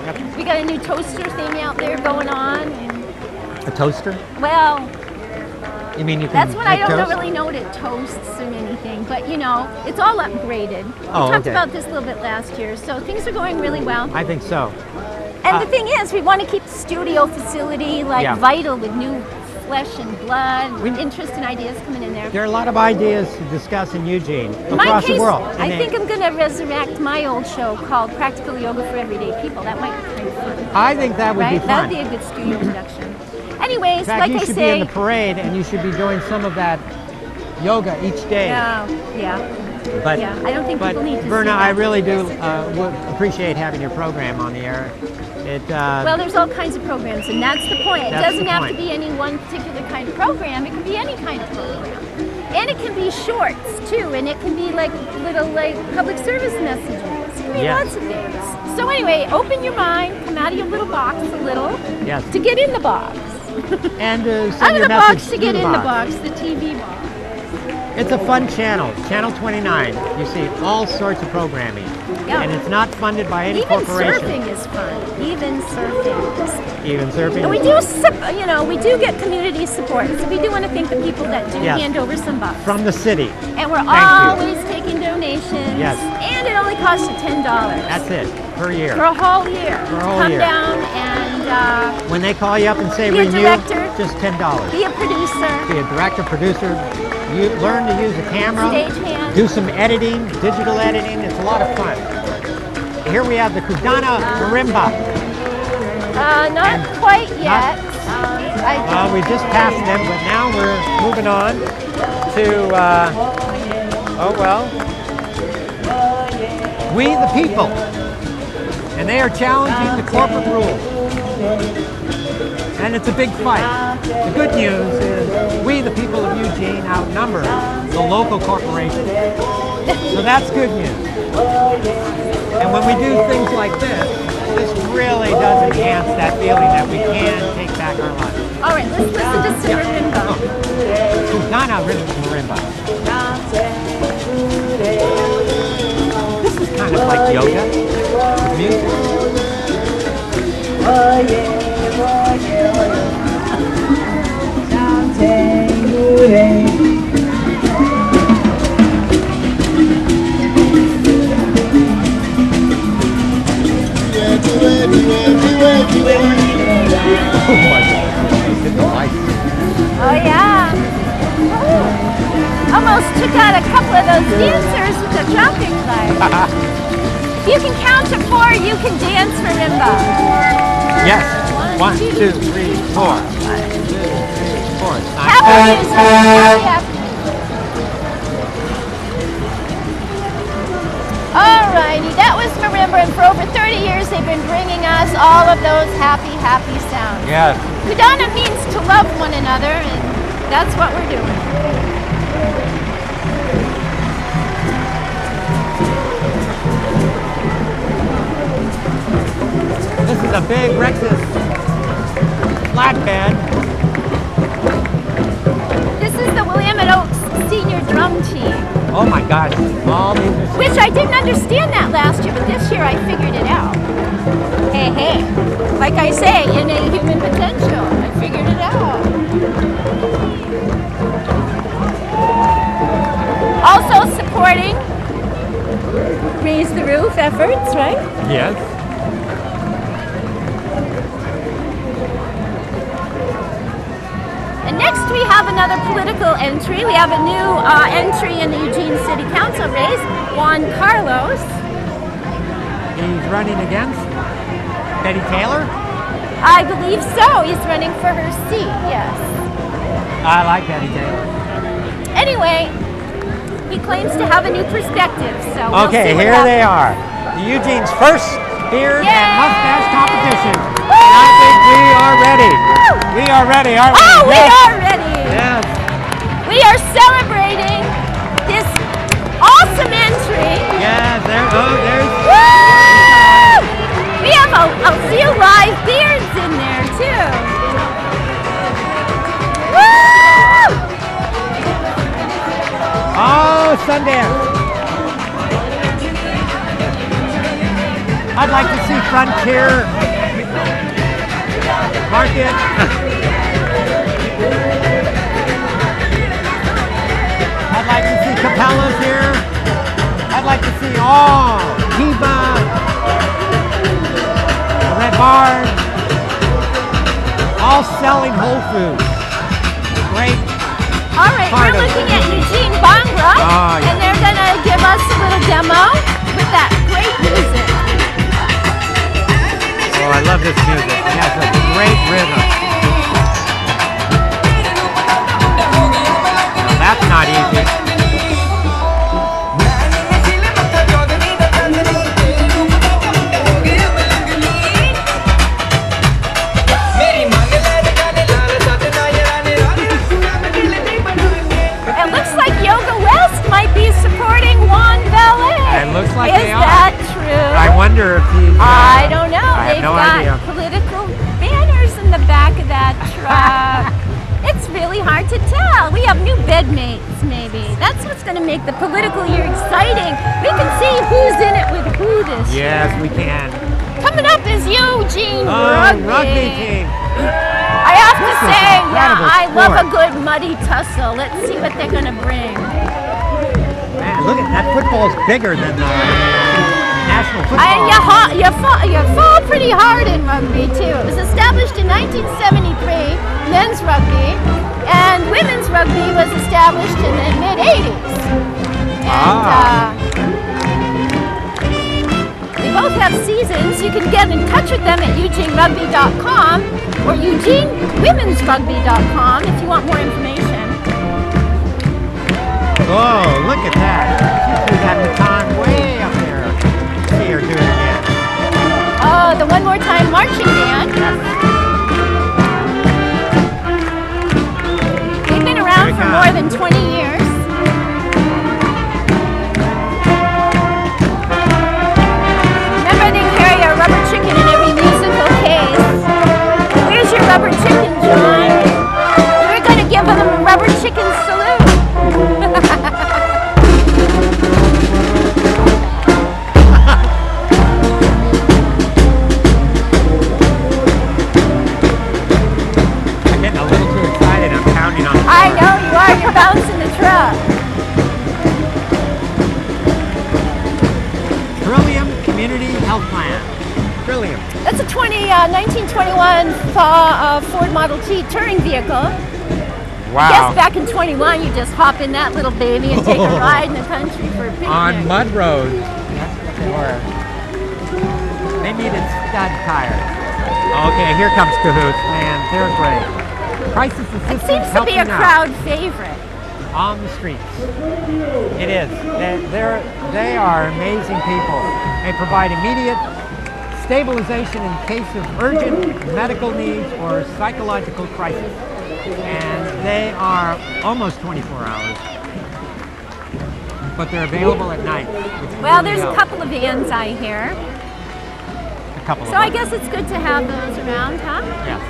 Yep. We got a new toaster thing out there going on. And, A toaster? well, You mean you can that's when I make don't toast? really know what it toasts or anything, but you know, it's all upgraded. We Oh, talked okay. about this a little bit last year, so things are going really well. I think so. And the thing is, we want to keep the studio facility like Yeah. vital with new flesh and blood, We- interest and ideas coming in there. There are a lot of ideas to discuss in Eugene In my across case, the world. I And think I'm going to resurrect my old show called Practical Yoga for Everyday People. That might be kind of fun, I think that would right? be That fun. would be a good studio production. Anyways, In fact, like you I should be in say, the parade, and you should be doing some of that yoga each day. yeah. But, Yeah, I don't think but people need to see Verna, I that. really do would appreciate having your program on the air. It Well, there's all kinds of programs, and that's the point. It That's doesn't the have to point. be any one particular kind of program. It can be any kind of program. And it can be shorts, too, and it can be like little like public service messages. It can be Yes. lots of things. So anyway, open your mind, come out of your little box a little Yes. to get in the box. and send Out of your the message box to through get in the box. box, the TV box. It's a fun channel, Channel 29. You see all sorts of programming. Yeah. And it's not funded by any Even corporation. surfing is fun. Even surfing is fun. Even surfing. And we do get community support. So we do want to thank the people that do Yes. hand over some bucks. From the city. And we're Thank you. always taking donations. Yes. And it only costs you $10 That's it, per year. for a whole year. For a whole Come year. down and When they call you up and say Be a renew, director. just $10. be a producer, Be a director, producer. You learn to use a camera. stagehand. Do some editing, digital editing. It's a lot of fun. Here we have the Kudana Marimba. Not quite yet. We just passed them, but now we're moving on to, We the People. And they are challenging the corporate rules. And it's a big fight. The good news is we, the people of Eugene, outnumber the local corporations. So that's good news. And when we do things like this really does enhance that feeling that we can take back our lives. All right, let's listen to some marimba. Kudana Marimba. This is kind of like yoga with music. Oh my God! Hit the lights. Oh yeah. got a couple of those dancers with the traffic lights. If you can count to 4, you can dance marimba. Yes. 1, 2, 3, 4. 1, 2, 3, 4. Happy music. Hurry up. Alrighty, that was marimba, and for over 30 years they've been bringing us all of those happy, happy sounds. Yes. Kudana means to love one another, and that's what we're doing. This is a big Rexus flatbed. This is the William and Oaks senior drum team. Oh my gosh, all these are Which I didn't understand that last year, but this year I figured it out. Hey, hey. Like I say, innate human potential. I figured it out. Also supporting Raise the Roof efforts, right? Yes. And next we have another political entry. We have a new entry in the Eugene City Council race, Juan Carlos. He's running against Betty Taylor. I believe so. He's running for her seat, yes. I like Betty Taylor. Anyway, he claims to have a new perspective, so we'll Okay, see what here they happens. are. The Eugene's first beard Yay! and mustache competition. And I think we are ready. We are ready, aren't we? Oh, we Yes. are ready. Yes. We are celebrating this awesome entry. Yeah, there's. Woo! We have a few live beards in there too. Woo! Oh, Sundance. I'd like to see Frontier Market. I'd like to see Cabela's here. I'd like to see Kiva, the Red Barn, all selling Whole Foods. Great. All right, Part we're of- looking at Eugene Bangla, Oh, yeah. and they're gonna give us a little demo with that great music. Oh, I love this music. It has a great rhythm. Now, that's not easy. It looks like Yoga West might be supporting Juan Ballet. It looks like Is they are. that true? I wonder if he's. I don't know. I have They've no got idea. political banners in the back of that truck. It's really hard to tell. We have new bedmates, maybe. That's what's going to make the political year exciting. We can see who's in it with who this Yes, year. we can. Coming up is Eugene Oh, rugby team. I have to This is say, yeah, incredible I love a sport. good muddy tussle. Let's see what they're going to bring. Man, look at that football's bigger than the national football. And you fall pretty hard in rugby too. It was established in 1973, men's rugby, and women's rugby was established in the mid 80s. And they both have seasons. You can get in touch with them at eugenerugby.com or eugenewomensrugby.com if you want more information. Oh, look at that. She threw that baton way up there. See her do it again. Oh, the One More Time marching band. They've been around for more than 20 years. Remember, they carry a rubber chicken in every musical case. Where's your rubber chicken, John? We're going to give them a rubber chicken salute. I'm getting a little too excited. I'm pounding on the I know you are. You're bouncing the truck. Trillium Community Health Plan. Trillium. That's a 1921 Ford Model T touring vehicle. Wow. I guess back in 21, you just hop in that little baby and take a ride in the country for a picnic. On mud roads. That's what they were. They needed stud tires. Okay, here comes Cahoots. Man, they're great. Crisis It assistance seems to be a helping out crowd favorite. on the streets. It is. They are amazing people. They provide immediate stabilization in case of urgent medical needs or psychological crisis. And they are almost 24 hours, but they're available at night. Well, there's a couple of vans I hear. A couple So of I them. guess it's good to have those around, huh? Yes.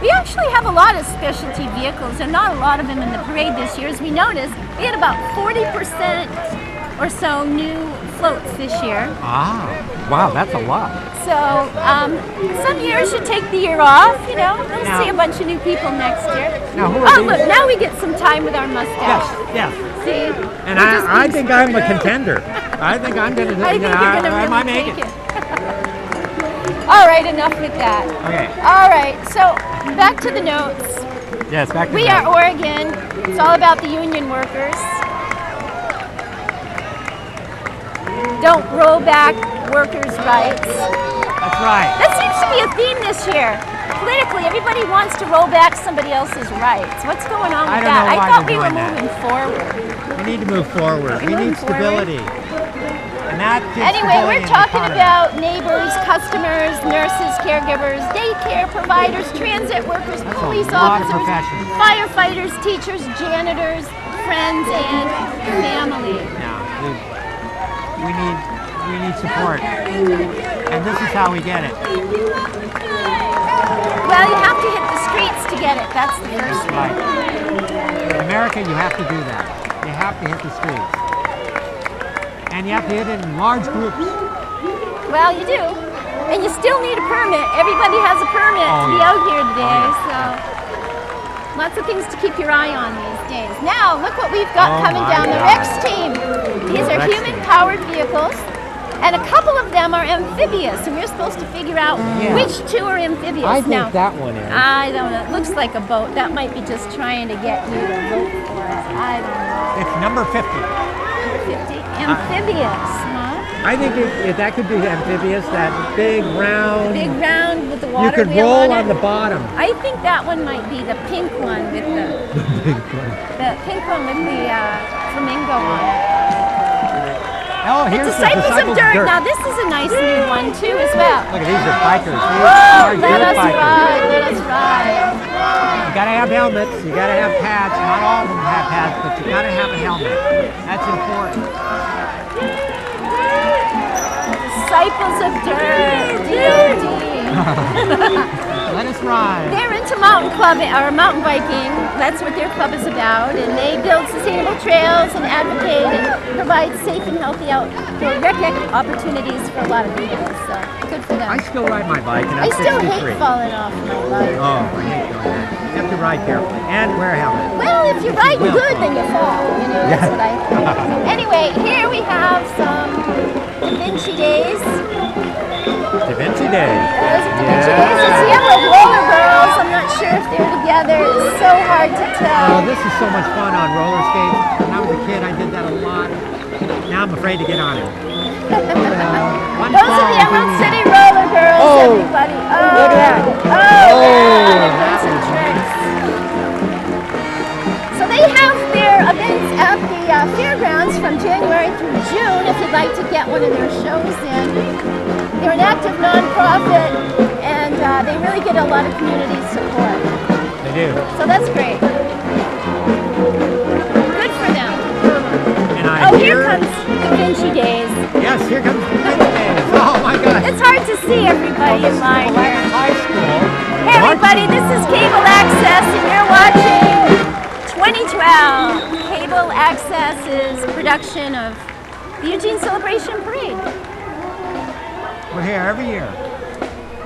We actually have a lot of specialty vehicles, and not a lot of them in the parade this year. As we noticed, we had about 40% or so new floats this year. Ah, wow, that's a lot. So some years you take the year off, you know. We'll Now- see a bunch of new people next year. Now, who are Oh, these? look, now we get some time with our mustache. Yes, yes. See? And We're just I being think I'm a squared up. contender. I think I'm going to do I think you're going to I really might make take it. it. All right, enough with that. Okay. All right, so back to the notes. Yes, back to We that. are Oregon. It's all about the union workers. Don't roll back workers' rights. That's right. That seems to be a theme this year. Politically, everybody wants to roll back somebody else's rights. What's going on I with don't that? know I why thought they're we were doing that. moving forward. We need to move forward. We moving need stability. And that gives Anyway, stability we're in the talking economy. about neighbors, customers, nurses, caregivers, daycare providers, transit workers, That's a police lot of officers, professions. firefighters, teachers, janitors, friends, and family. Yeah, we need support. And this is how we get it. Well, you have to hit the streets to get it. That's the first thing. Right. In America, you have to do that. You have to hit the streets. And you have to hit it in large groups. Well, you do. And you still need a permit. Everybody has a permit to be yeah. out here today. Oh, So lots of things to keep your eye on these days. Now, look what we've got Oh, coming my down the God. Rex team. These are Rex human-powered vehicles. And a couple of them are amphibious, and we're supposed to figure out Yeah. which two are amphibious. I think now, that one is. I don't know. It looks like a boat. That might be just trying to get you to vote for it. I don't know. It's number 50. 50 amphibious, huh? I think that could be amphibious, that big round. Big round with the you water could wheel roll on on it. the bottom. I think that one might be the pink one with the pink one with the flamingo on it. Oh, here's the Disciples of Dirt. Now this is a nice new one too as well. Look at these are bikers. These Woo! are Let dirt us bikers. ride, let us ride. You gotta have helmets. You gotta have pads. Not all of them have pads, but you gotta have a helmet. That's important. Disciples of Dirt, DOD. Let us ride. They're into mountain clubbing or mountain biking. That's what their club is about, and they build sustainable trails and advocate and provide safe and healthy outdoor rec opportunities for a lot of people. So good for them. I still ride my bike, and I I'm still 63. hate falling off my bike. Oh, I hate doing that. You have to ride carefully and wear a helmet. Well, if you ride will good, fall. then you fall. You know, that's what I think. Anyway, here we have some Da Vinci Days. Da Vinci Day. Those are Da Vinci Days. It's yellow roller girls. I'm not sure if they're together. It's so hard to Oh, tell. this is so much fun on roller skates. When I was a kid, I did that a lot. Now I'm afraid to get on it. One Those fall, are the Emerald boom. City roller girls, Oh, everybody. Oh, look at that. Oh, Oh, yeah, that some was tricks. So they have their events at the fairgrounds from January through June if you'd like to get one of their shows in. They're an active nonprofit and they really get a lot of community support. They do. So that's great. Good for them. And I Oh, hear, here comes Da Vinci Days. yes, here comes Da Vinci Days. Oh my God. It's hard to see everybody in line here. High school. Hey everybody, this is Cable Access and you're watching 2012. Cable Access's production of the Eugene Celebration Parade. We're here every year.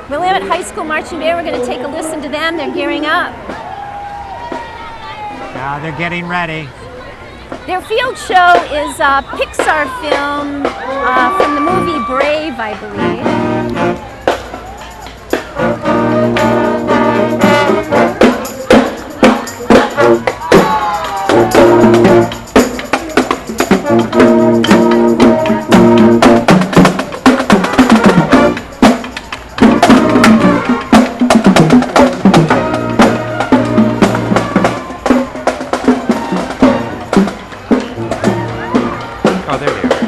Willamette High School Marching Band, we're going to take a listen to them. They're gearing up. Now they're getting ready. Their field show is a Pixar film from the movie Brave, I believe. Oh, there they are.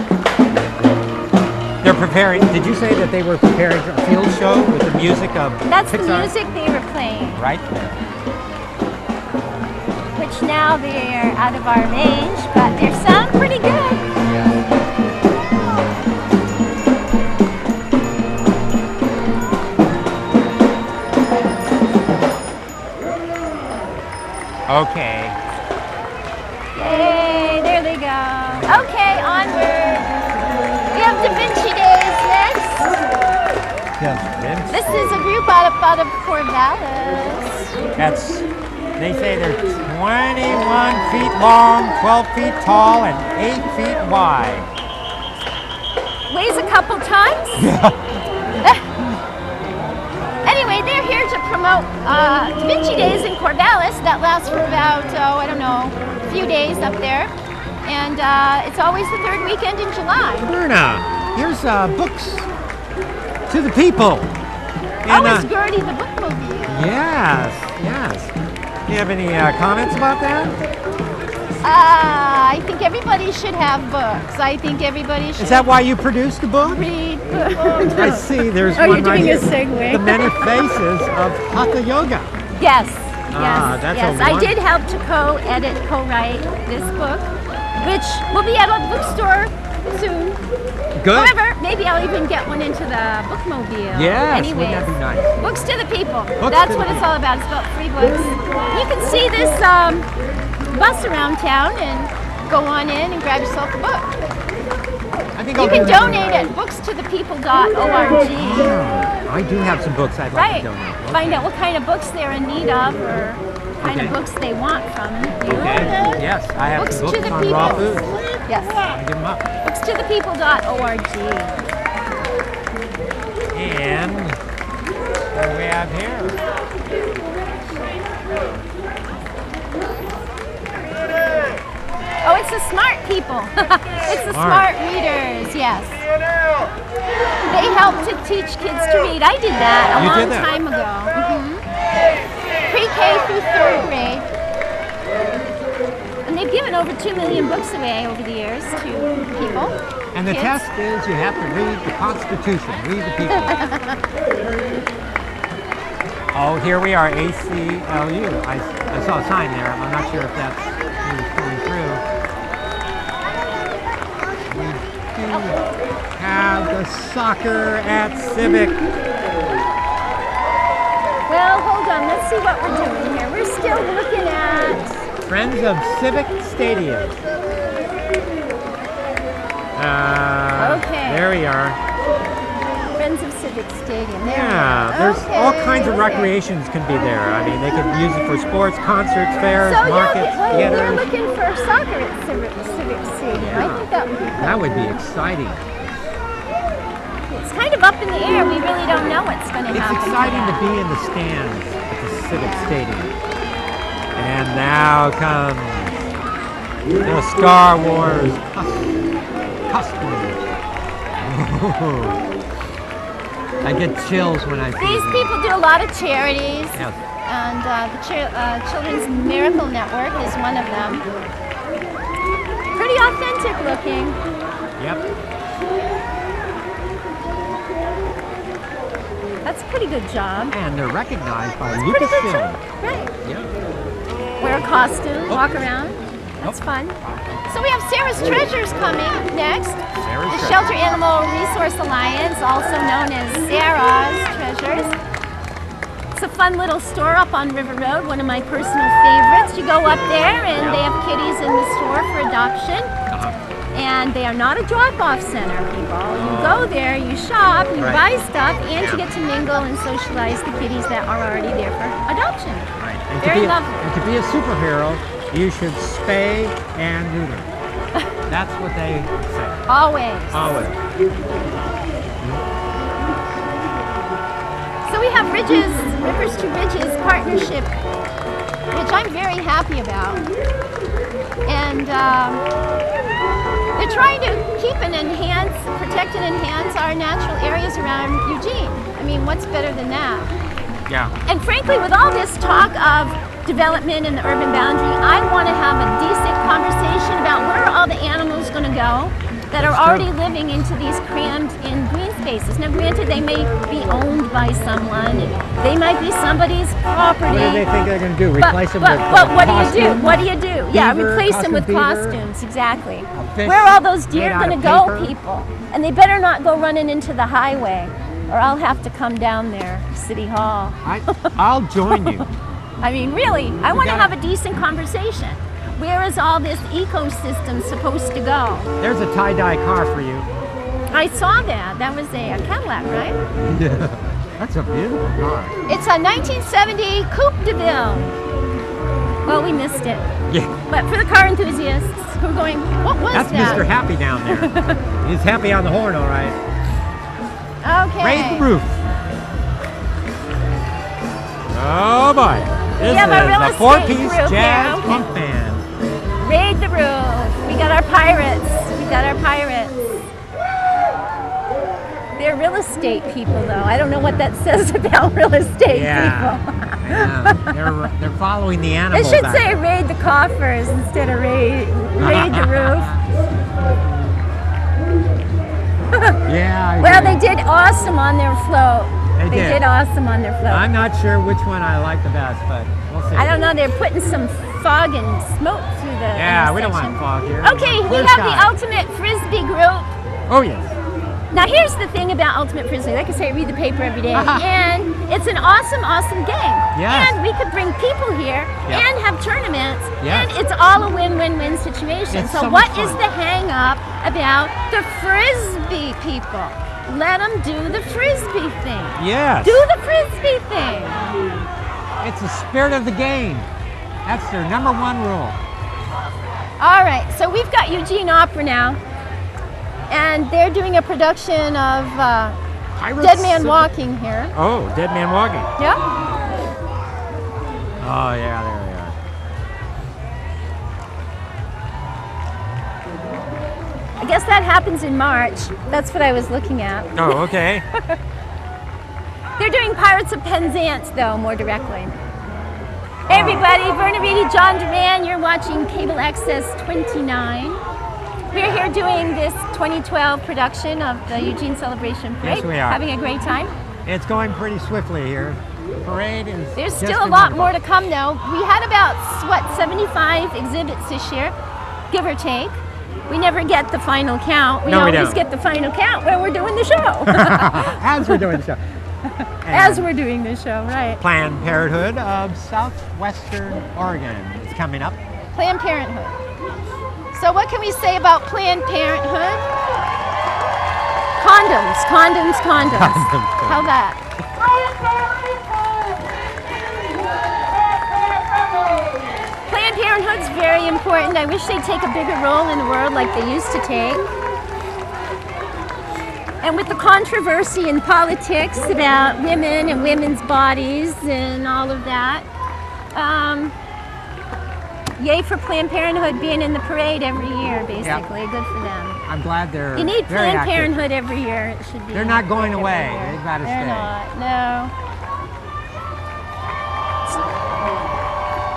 They're preparing. Did you say that they were preparing for a field show with the music of That's the Pixar? music they were playing, Right there. which now they're out of our range, but they sound pretty good. Okay. Yay, there they go. Okay, onward. We have Da Vinci Days next. Yes, Vince. This is a group out of Corvallis. That's. They say they're 21 feet long, 12 feet tall, and 8 feet wide. Weighs a couple tons. Anyway, they're here to promote Da Vinci Days in Corvallis that lasts for about, I don't know, a few days up there. And it's always the third weekend in July. Myrna, here's books to the people. Oh, it's Gertie the bookmobile. Yes, yes. Do you have any comments about that? I think everybody should have books. I think everybody should Is that why you produced the book? read books. I see. There's Oh, one you're right doing here. a segue. The many faces of Hatha Yoga. Yes, Ah, yes, that's a yes. I wonder- did help to co-write this book, which will be at a bookstore soon. Good. However, maybe I'll even get one into the bookmobile. Yes, Anyways, wouldn't that be nice? books to the people. Books That's to what the it's all about. It's about free books. You can see this bus around town and go on in and grab yourself a book. I think You I'll can do that. donate at books2thepeople.org. I do have some books I'd like Right. to donate. Find out what kind of books they're in need of or kind Okay. of books they want from you. Okay. Yes, I have Books some to books the on raw people. food. Yes. I give them up. Books2thepeople.org. And what do we have here? Oh, it's the smart people. It's the Smart. smart readers, yes. They help to teach kids to read. I did that a You long did that? time ago. Pre-K through third grade. And they've given over 2 million books away over the years to people. And the kids. test is you have to read the Constitution, read the people. Oh, here we are, ACLU. I saw a sign there. I'm not sure if that's who's coming through. We do have the soccer at Civic. Well, hold on. Let's see what we're doing here. We're still looking at... Friends of Civic Stadium. Okay. There we are. Friends of Civic Stadium. There we Yeah, are. there's all Okay, kinds of okay. recreations can be there. I mean, they could use it for sports, concerts, fairs, So markets, you're theaters. looking for soccer at Civic Stadium. I think that would be cool. That would be exciting. It's kind of up in the air. We really don't know what's going to It's happen. exciting to that. be in the stands at the Civic Stadium. And now comes the Star Wars costume. I get chills when I see These them. people do a lot of charities, Yes. and the Children's Miracle Network is one of them. Pretty authentic looking. Yep. That's a pretty good job. And they're recognized by Pretty good Lucasfilm. job. Right. Yep. Wear a costume, walk around. That's fun. So we have Sarah's Treasures coming next. Sarah's The Treasures. Shelter Animal Resource Alliance, also known as Sarah's Treasures. It's a fun little store up on River Road, one of my personal favorites. You go up there and they have kitties in the store for adoption. Uh-huh. And they are not a drop-off center, people. You go there, you shop, you Right. buy stuff, and you get to mingle and socialize the kitties that are already there for adoption. Right. And Very to be lovely. And to be a superhero, you should spay and neuter. That's what they say. Always. Always. So we have Rivers to Ridges partnership, which I'm very happy about. And they're trying to keep and enhance, protect and enhance our natural areas around Eugene. I mean, what's better than that? Yeah. And frankly, with all this talk of development in the urban boundary, I want to have a decent conversation about where are all the animals going to go that are already living into these crammed in green spaces. Now granted, they may be owned by someone, and they might be somebody's property. What do they think they're going to do? Replace them but with what do you do? costumes? What do you do? Yeah, Beaver, replace them with beaver, costumes, exactly. fish Where are all those made deer out going to of go, paper. people? And they better not go running into the highway, or I'll have to come down there, City Hall. I'll join you. I mean, really, I want to gotta- have a decent conversation. Where is all this ecosystem supposed to go? There's a tie-dye car for you. I saw that. That was a Cadillac, right? Yeah. That's a beautiful car. It's a 1970 Coupe de Ville. Well, we missed it. Yeah. But for the car enthusiasts who are going, what was That's that? Mr. Happy down there. He's happy on the horn, all right. Okay. Raise the roof. Oh boy. This have a real is a estate four-piece group jazz here. punk band. Raid the roof. We got our pirates. We got our pirates. They're real estate people, though. I don't know what that says about real estate Yeah. people. They're following the It animals. should out say there. raid the coffers instead of raid the roof. Yeah. I Well, agree. they did awesome on their float. They did. did awesome on their float. I'm not sure which one I like the best, but we'll see. I don't know. They're putting some fog and smoke through the Yeah, we don't intersection. want fog here. Okay, we Clear have sky. the ultimate frisbee group. Oh yes. Now here's the thing about ultimate frisbee. Like I say, I read the paper every day, and it's an awesome, awesome game. Yes. And we could bring people here Yep. and have tournaments, Yes. and it's all a win-win-win situation. It's So so what much is fun. the hang-up about the frisbee people? Let them do the frisbee thing. Yes. Do the frisbee thing. It's the spirit of the game. That's their number one rule. All right, so we've got Eugene Opera now, and they're doing a production of Pirates Dead Man of- Walking here. Oh, Dead Man Walking. Yeah. Oh yeah, there they are. I guess that happens in March. That's what I was looking at. Oh, okay. They're doing Pirates of Penzance, though, more directly. Hey, everybody, Verna Reedy, John Duran. You're watching Cable Access 29. We're here doing this 2012 production of the Eugene Celebration Parade. Yes, we are. Having a great time. It's going pretty swiftly here. Parade is. There's just still a been lot wonderful. more to come, though. We had about, 75 exhibits this year, give or take. We never get the final count. We No, we always don't. get the final count when we're doing the show. As we're doing the show. As And we're doing the show, right. Planned Parenthood of Southwestern Oregon is coming up. Planned Parenthood. So what can we say about Planned Parenthood? Condoms, condoms, condoms. Condoms. How that? Planned Parenthood's very important. I wish they'd take a bigger role in the world like they used to take. And with the controversy in politics about women and women's bodies and all of that, yay for Planned Parenthood being in the parade every year, basically. Good for them. I'm glad they're. You need very Planned active. Parenthood every year. It should be. They're not going away. They've got to They're stay. not. No.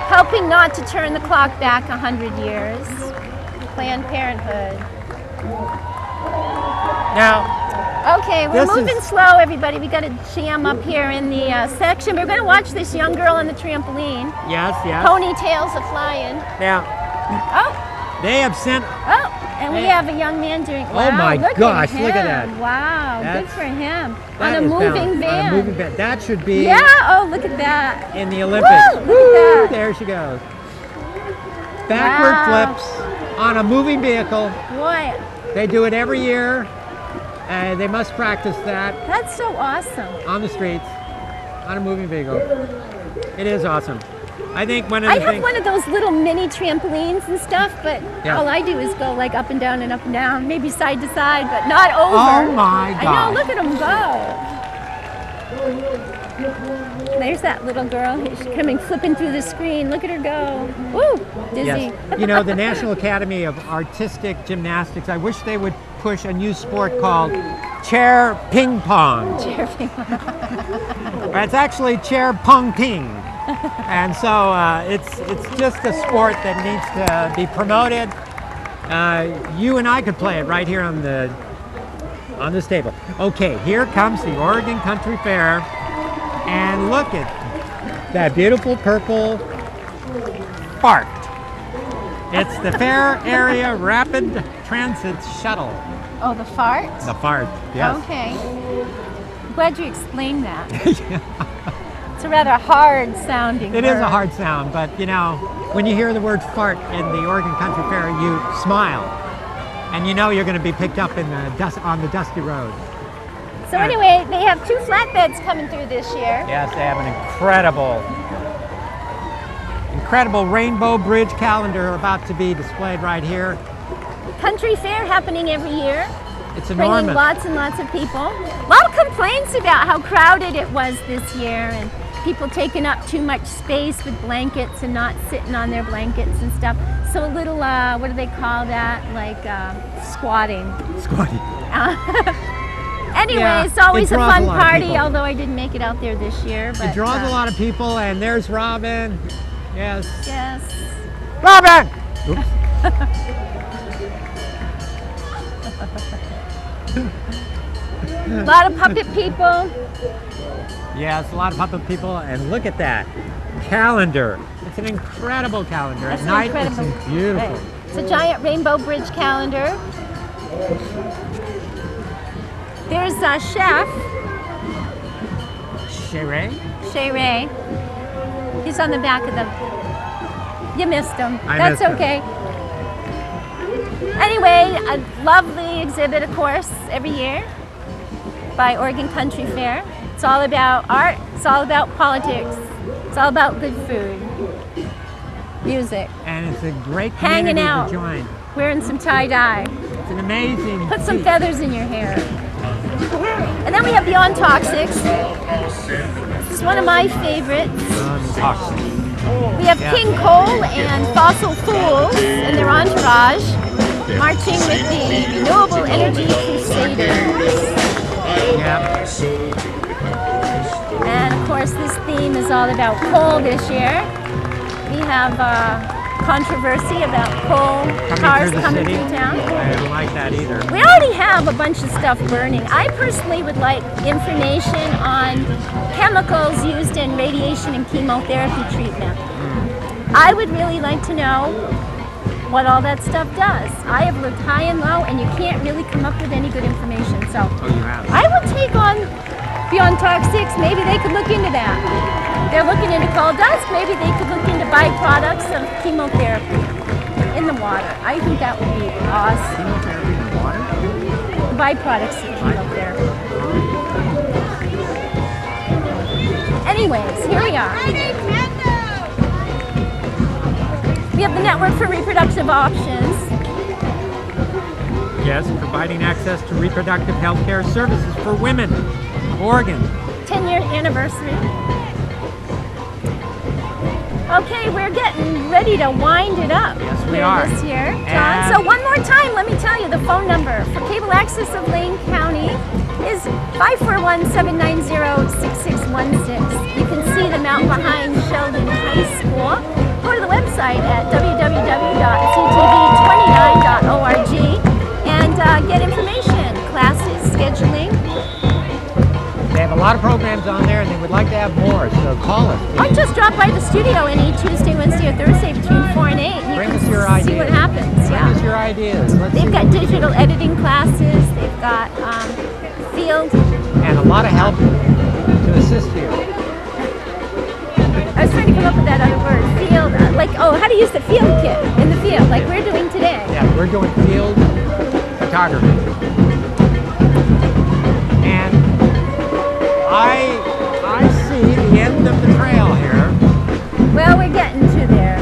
Helping not to turn the clock back 100 years. Planned Parenthood. Now, Okay, we're This is- moving slow, everybody. We got to jam up here in the section. We're going to watch this young girl on the trampoline. yes. Ponytails are flying. Now, Oh, they have sent. and we Hey. have a young man doing. Wow, Oh my look gosh, at look at him. that. Wow, good That's- for him. that On a is moving balanced. van. On a moving van. That should be Yeah. Oh, look at that. in the Olympics. Woo, look at that. There she goes. Backward Wow. flips on a moving vehicle. Boy, They do it every year. They must practice that that's so awesome. on the streets, on a moving vehicle. It is awesome. I think one of I the have things. one of those little mini trampolines and stuff, but Yeah. all I do is go like up and down, maybe side to side, but not over. Oh my I know, gosh. look at them go. There's that little girl. She's coming flipping through the screen. Look at her go. Woo! Dizzy. Yes. You know, the National Academy of Artistic Gymnastics, I wish they would push a new sport called chair ping pong. Chair ping pong. It's actually chair pong ping. And so it's just a sport that needs to be promoted. You and I could play it right here on this table. Okay, here comes the Oregon Country Fair. And look at that beautiful purple fart. It's the Fair Area Rapid Transit Shuttle. Oh, the fart? The fart, yes. Okay. Glad you explained that. It's a rather hard sounding It word. is a hard sound, but you know, when you hear the word fart in the Oregon Country Fair, you smile. And you know you're going to be picked up in the on the dusty road. So anyway, they have 2 flatbeds coming through this year. Yes, they have an incredible Rainbow Bridge calendar about to be displayed right here. Country fair happening every year. It's Bringing enormous. lots and lots of people. A lot of complaints about how crowded it was this year and people taking up too much space with blankets and not sitting on their blankets and stuff. So a little, what do they call that? Like squatting. Squatty. Anyway, Yeah, it's always it a draws fun a lot of party, people. although I didn't make it out there this year. But, It draws a lot of people, and there's Robin. Yes. Yes. Robin! Oops. A lot of puppet people. Yes, a lot of puppet people, and look at that calendar. It's an incredible calendar. That's At night, incredible. it's beautiful. Right. It's a giant Rainbow Bridge calendar. There's a chef, Sheree? Shay Ray. He's on the back of the. You missed him. I That's missed him. okay. Anyway, a lovely exhibit, of course, every year by Oregon Country Fair. It's all about art. It's all about politics. It's all about good food, music, And it's a great hanging community out, to join. wearing some tie-dye. It's an amazing Put some feat. feathers in your hair. And then we have Beyond Toxics. This is one of my favorites. Toxic. We have Yeah. King Cole and Fossil Fools and their entourage marching with the Renewable Energy Crusaders. Yeah. And of course, this theme is all about coal this year. We have controversy about coal cars through the coming city. through town. I don't like that either. We already have a bunch of stuff burning. I personally would like information on chemicals used in radiation and chemotherapy treatment. I would really like to know what all that stuff does. I have looked high and low and you can't really come up with any good information. So Oh, you have. I would take on Beyond Toxics. Maybe they could look into that. They're looking into coal dust. Maybe they could look into byproducts of chemotherapy in the water. I think that would be awesome. Chemotherapy in the water? Byproducts of chemotherapy. Anyways, here we are. We have the Network for Reproductive Options. Yes, providing access to reproductive health care services for women. Oregon. 10-year anniversary. Okay, we're getting ready to wind it up Yes, we here are. this year, John. And- So one more time, let me tell you, the phone number for cable access of Lane County is 541-790-6616. You can see them out behind Sheldon High School. Go to the website at www.ctv29.org and get information, classes, scheduling. They have a lot of programs on there and they would like to have more, so call us. Or just drop by the studio any Tuesday, Wednesday, or Thursday between 4 and 8. And you Bring can us your see ideas. what happens. Bring Yeah. us your ideas. Let's They've see got what we digital editing classes. They've got field. and a lot of help to assist you. I was trying to come up with that other word. Field. How to use the field kit in the field, like we're doing today. Yeah, we're doing field photography. And I see the end of the trail here. Well, we're getting to there.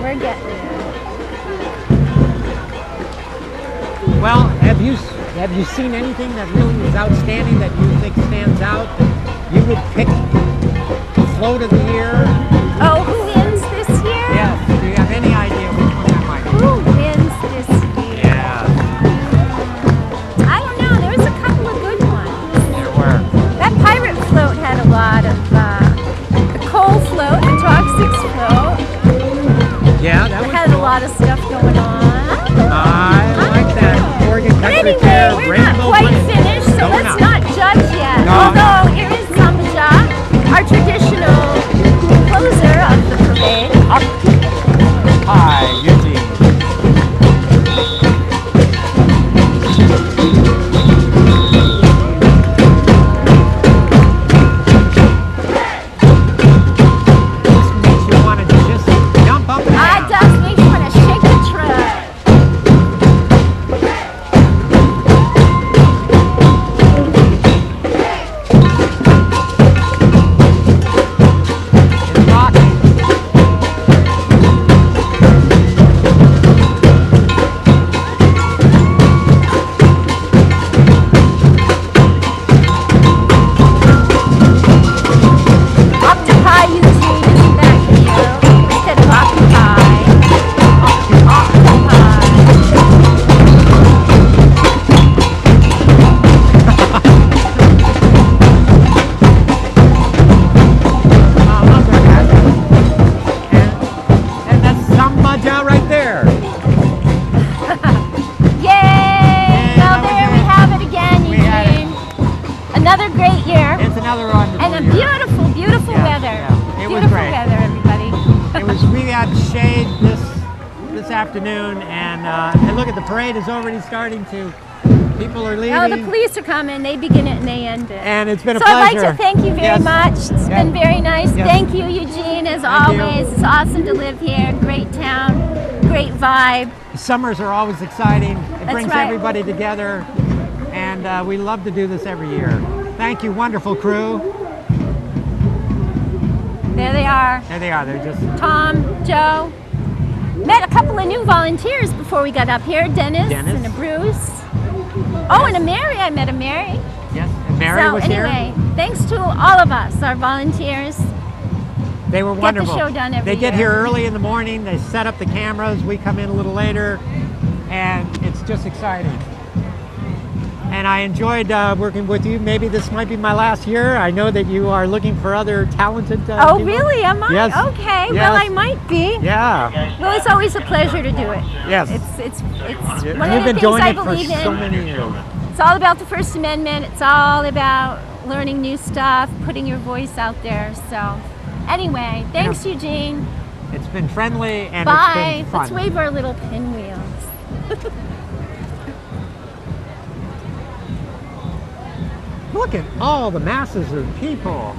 We're getting there. Well, have you seen anything that really is outstanding that you think stands out? You would pick float of the year. Oh, who wins this year? Yes. Do you have any idea which one that might be? Who wins this year? Yeah, I don't know. There was a couple of good ones. there were. That pirate float had a lot of the coal float, the toxics float. Yeah, that was Had a cool. lot of stuff going on. I like that. Oregon But Country anyway, Fair, we're not Rainbow quite Bridge. finished, so No, we're let's not. not judge yet. No, Although here is Sambaja, our traditional closer of the parade. Hi, Eugene. This makes you want to just jump up and It down. does make you want to shake the truck. It's rocking. Octopi, Eugene, isn't that cute? Instead of octopi. Octopi. Look at that. And that's Sambaja right there. Yay! Well, that was there it. we have it again, We had it. Eugene. Another great year. It's another wonderful And a year. beautiful, beautiful Yeah, weather. yeah. It was Beautiful great. weather, everybody. We had shade this afternoon, and look at the parade is already starting to. People are leaving. Oh, the police are coming. They begin it and they end it. And it's been a So I'd pleasure. like to thank you very Yes. much. It's Yeah. been very nice. Yes. Thank you, Eugene, as Thank you. always. It's awesome to live here. Great town, great vibe. Summers are always exciting. It That's brings right. everybody together, and we love to do this every year. Thank you, wonderful crew. There they are. There they are. They're just Tom, Joe. Met a couple of new volunteers before we got up here. Dennis. Dennis. And a Bruce. Oh, and a Mary. I met a Mary. yes. And Mary So was anyway, here. thanks to all of us, our volunteers. They were the wonderful. show done every They get year. here early in the morning. They set up the cameras. We come in a little later, and it's just exciting. And I enjoyed working with you. Maybe this might be my last year. I know that you are looking for other talented Oh, people. really? Am I? Yes. Okay. Yes. Well, I might be. Yeah. Well, it's always a pleasure to do it. Yes. It's Yeah, one You've of the been things doing I it for believe in. so many years. It's all about the First Amendment. It's all about learning new stuff, putting your voice out there. So, anyway, thanks, Eugene. It's been friendly and Bye. it's been fun. Let's wave our little pinwheels. Look at all the masses of people.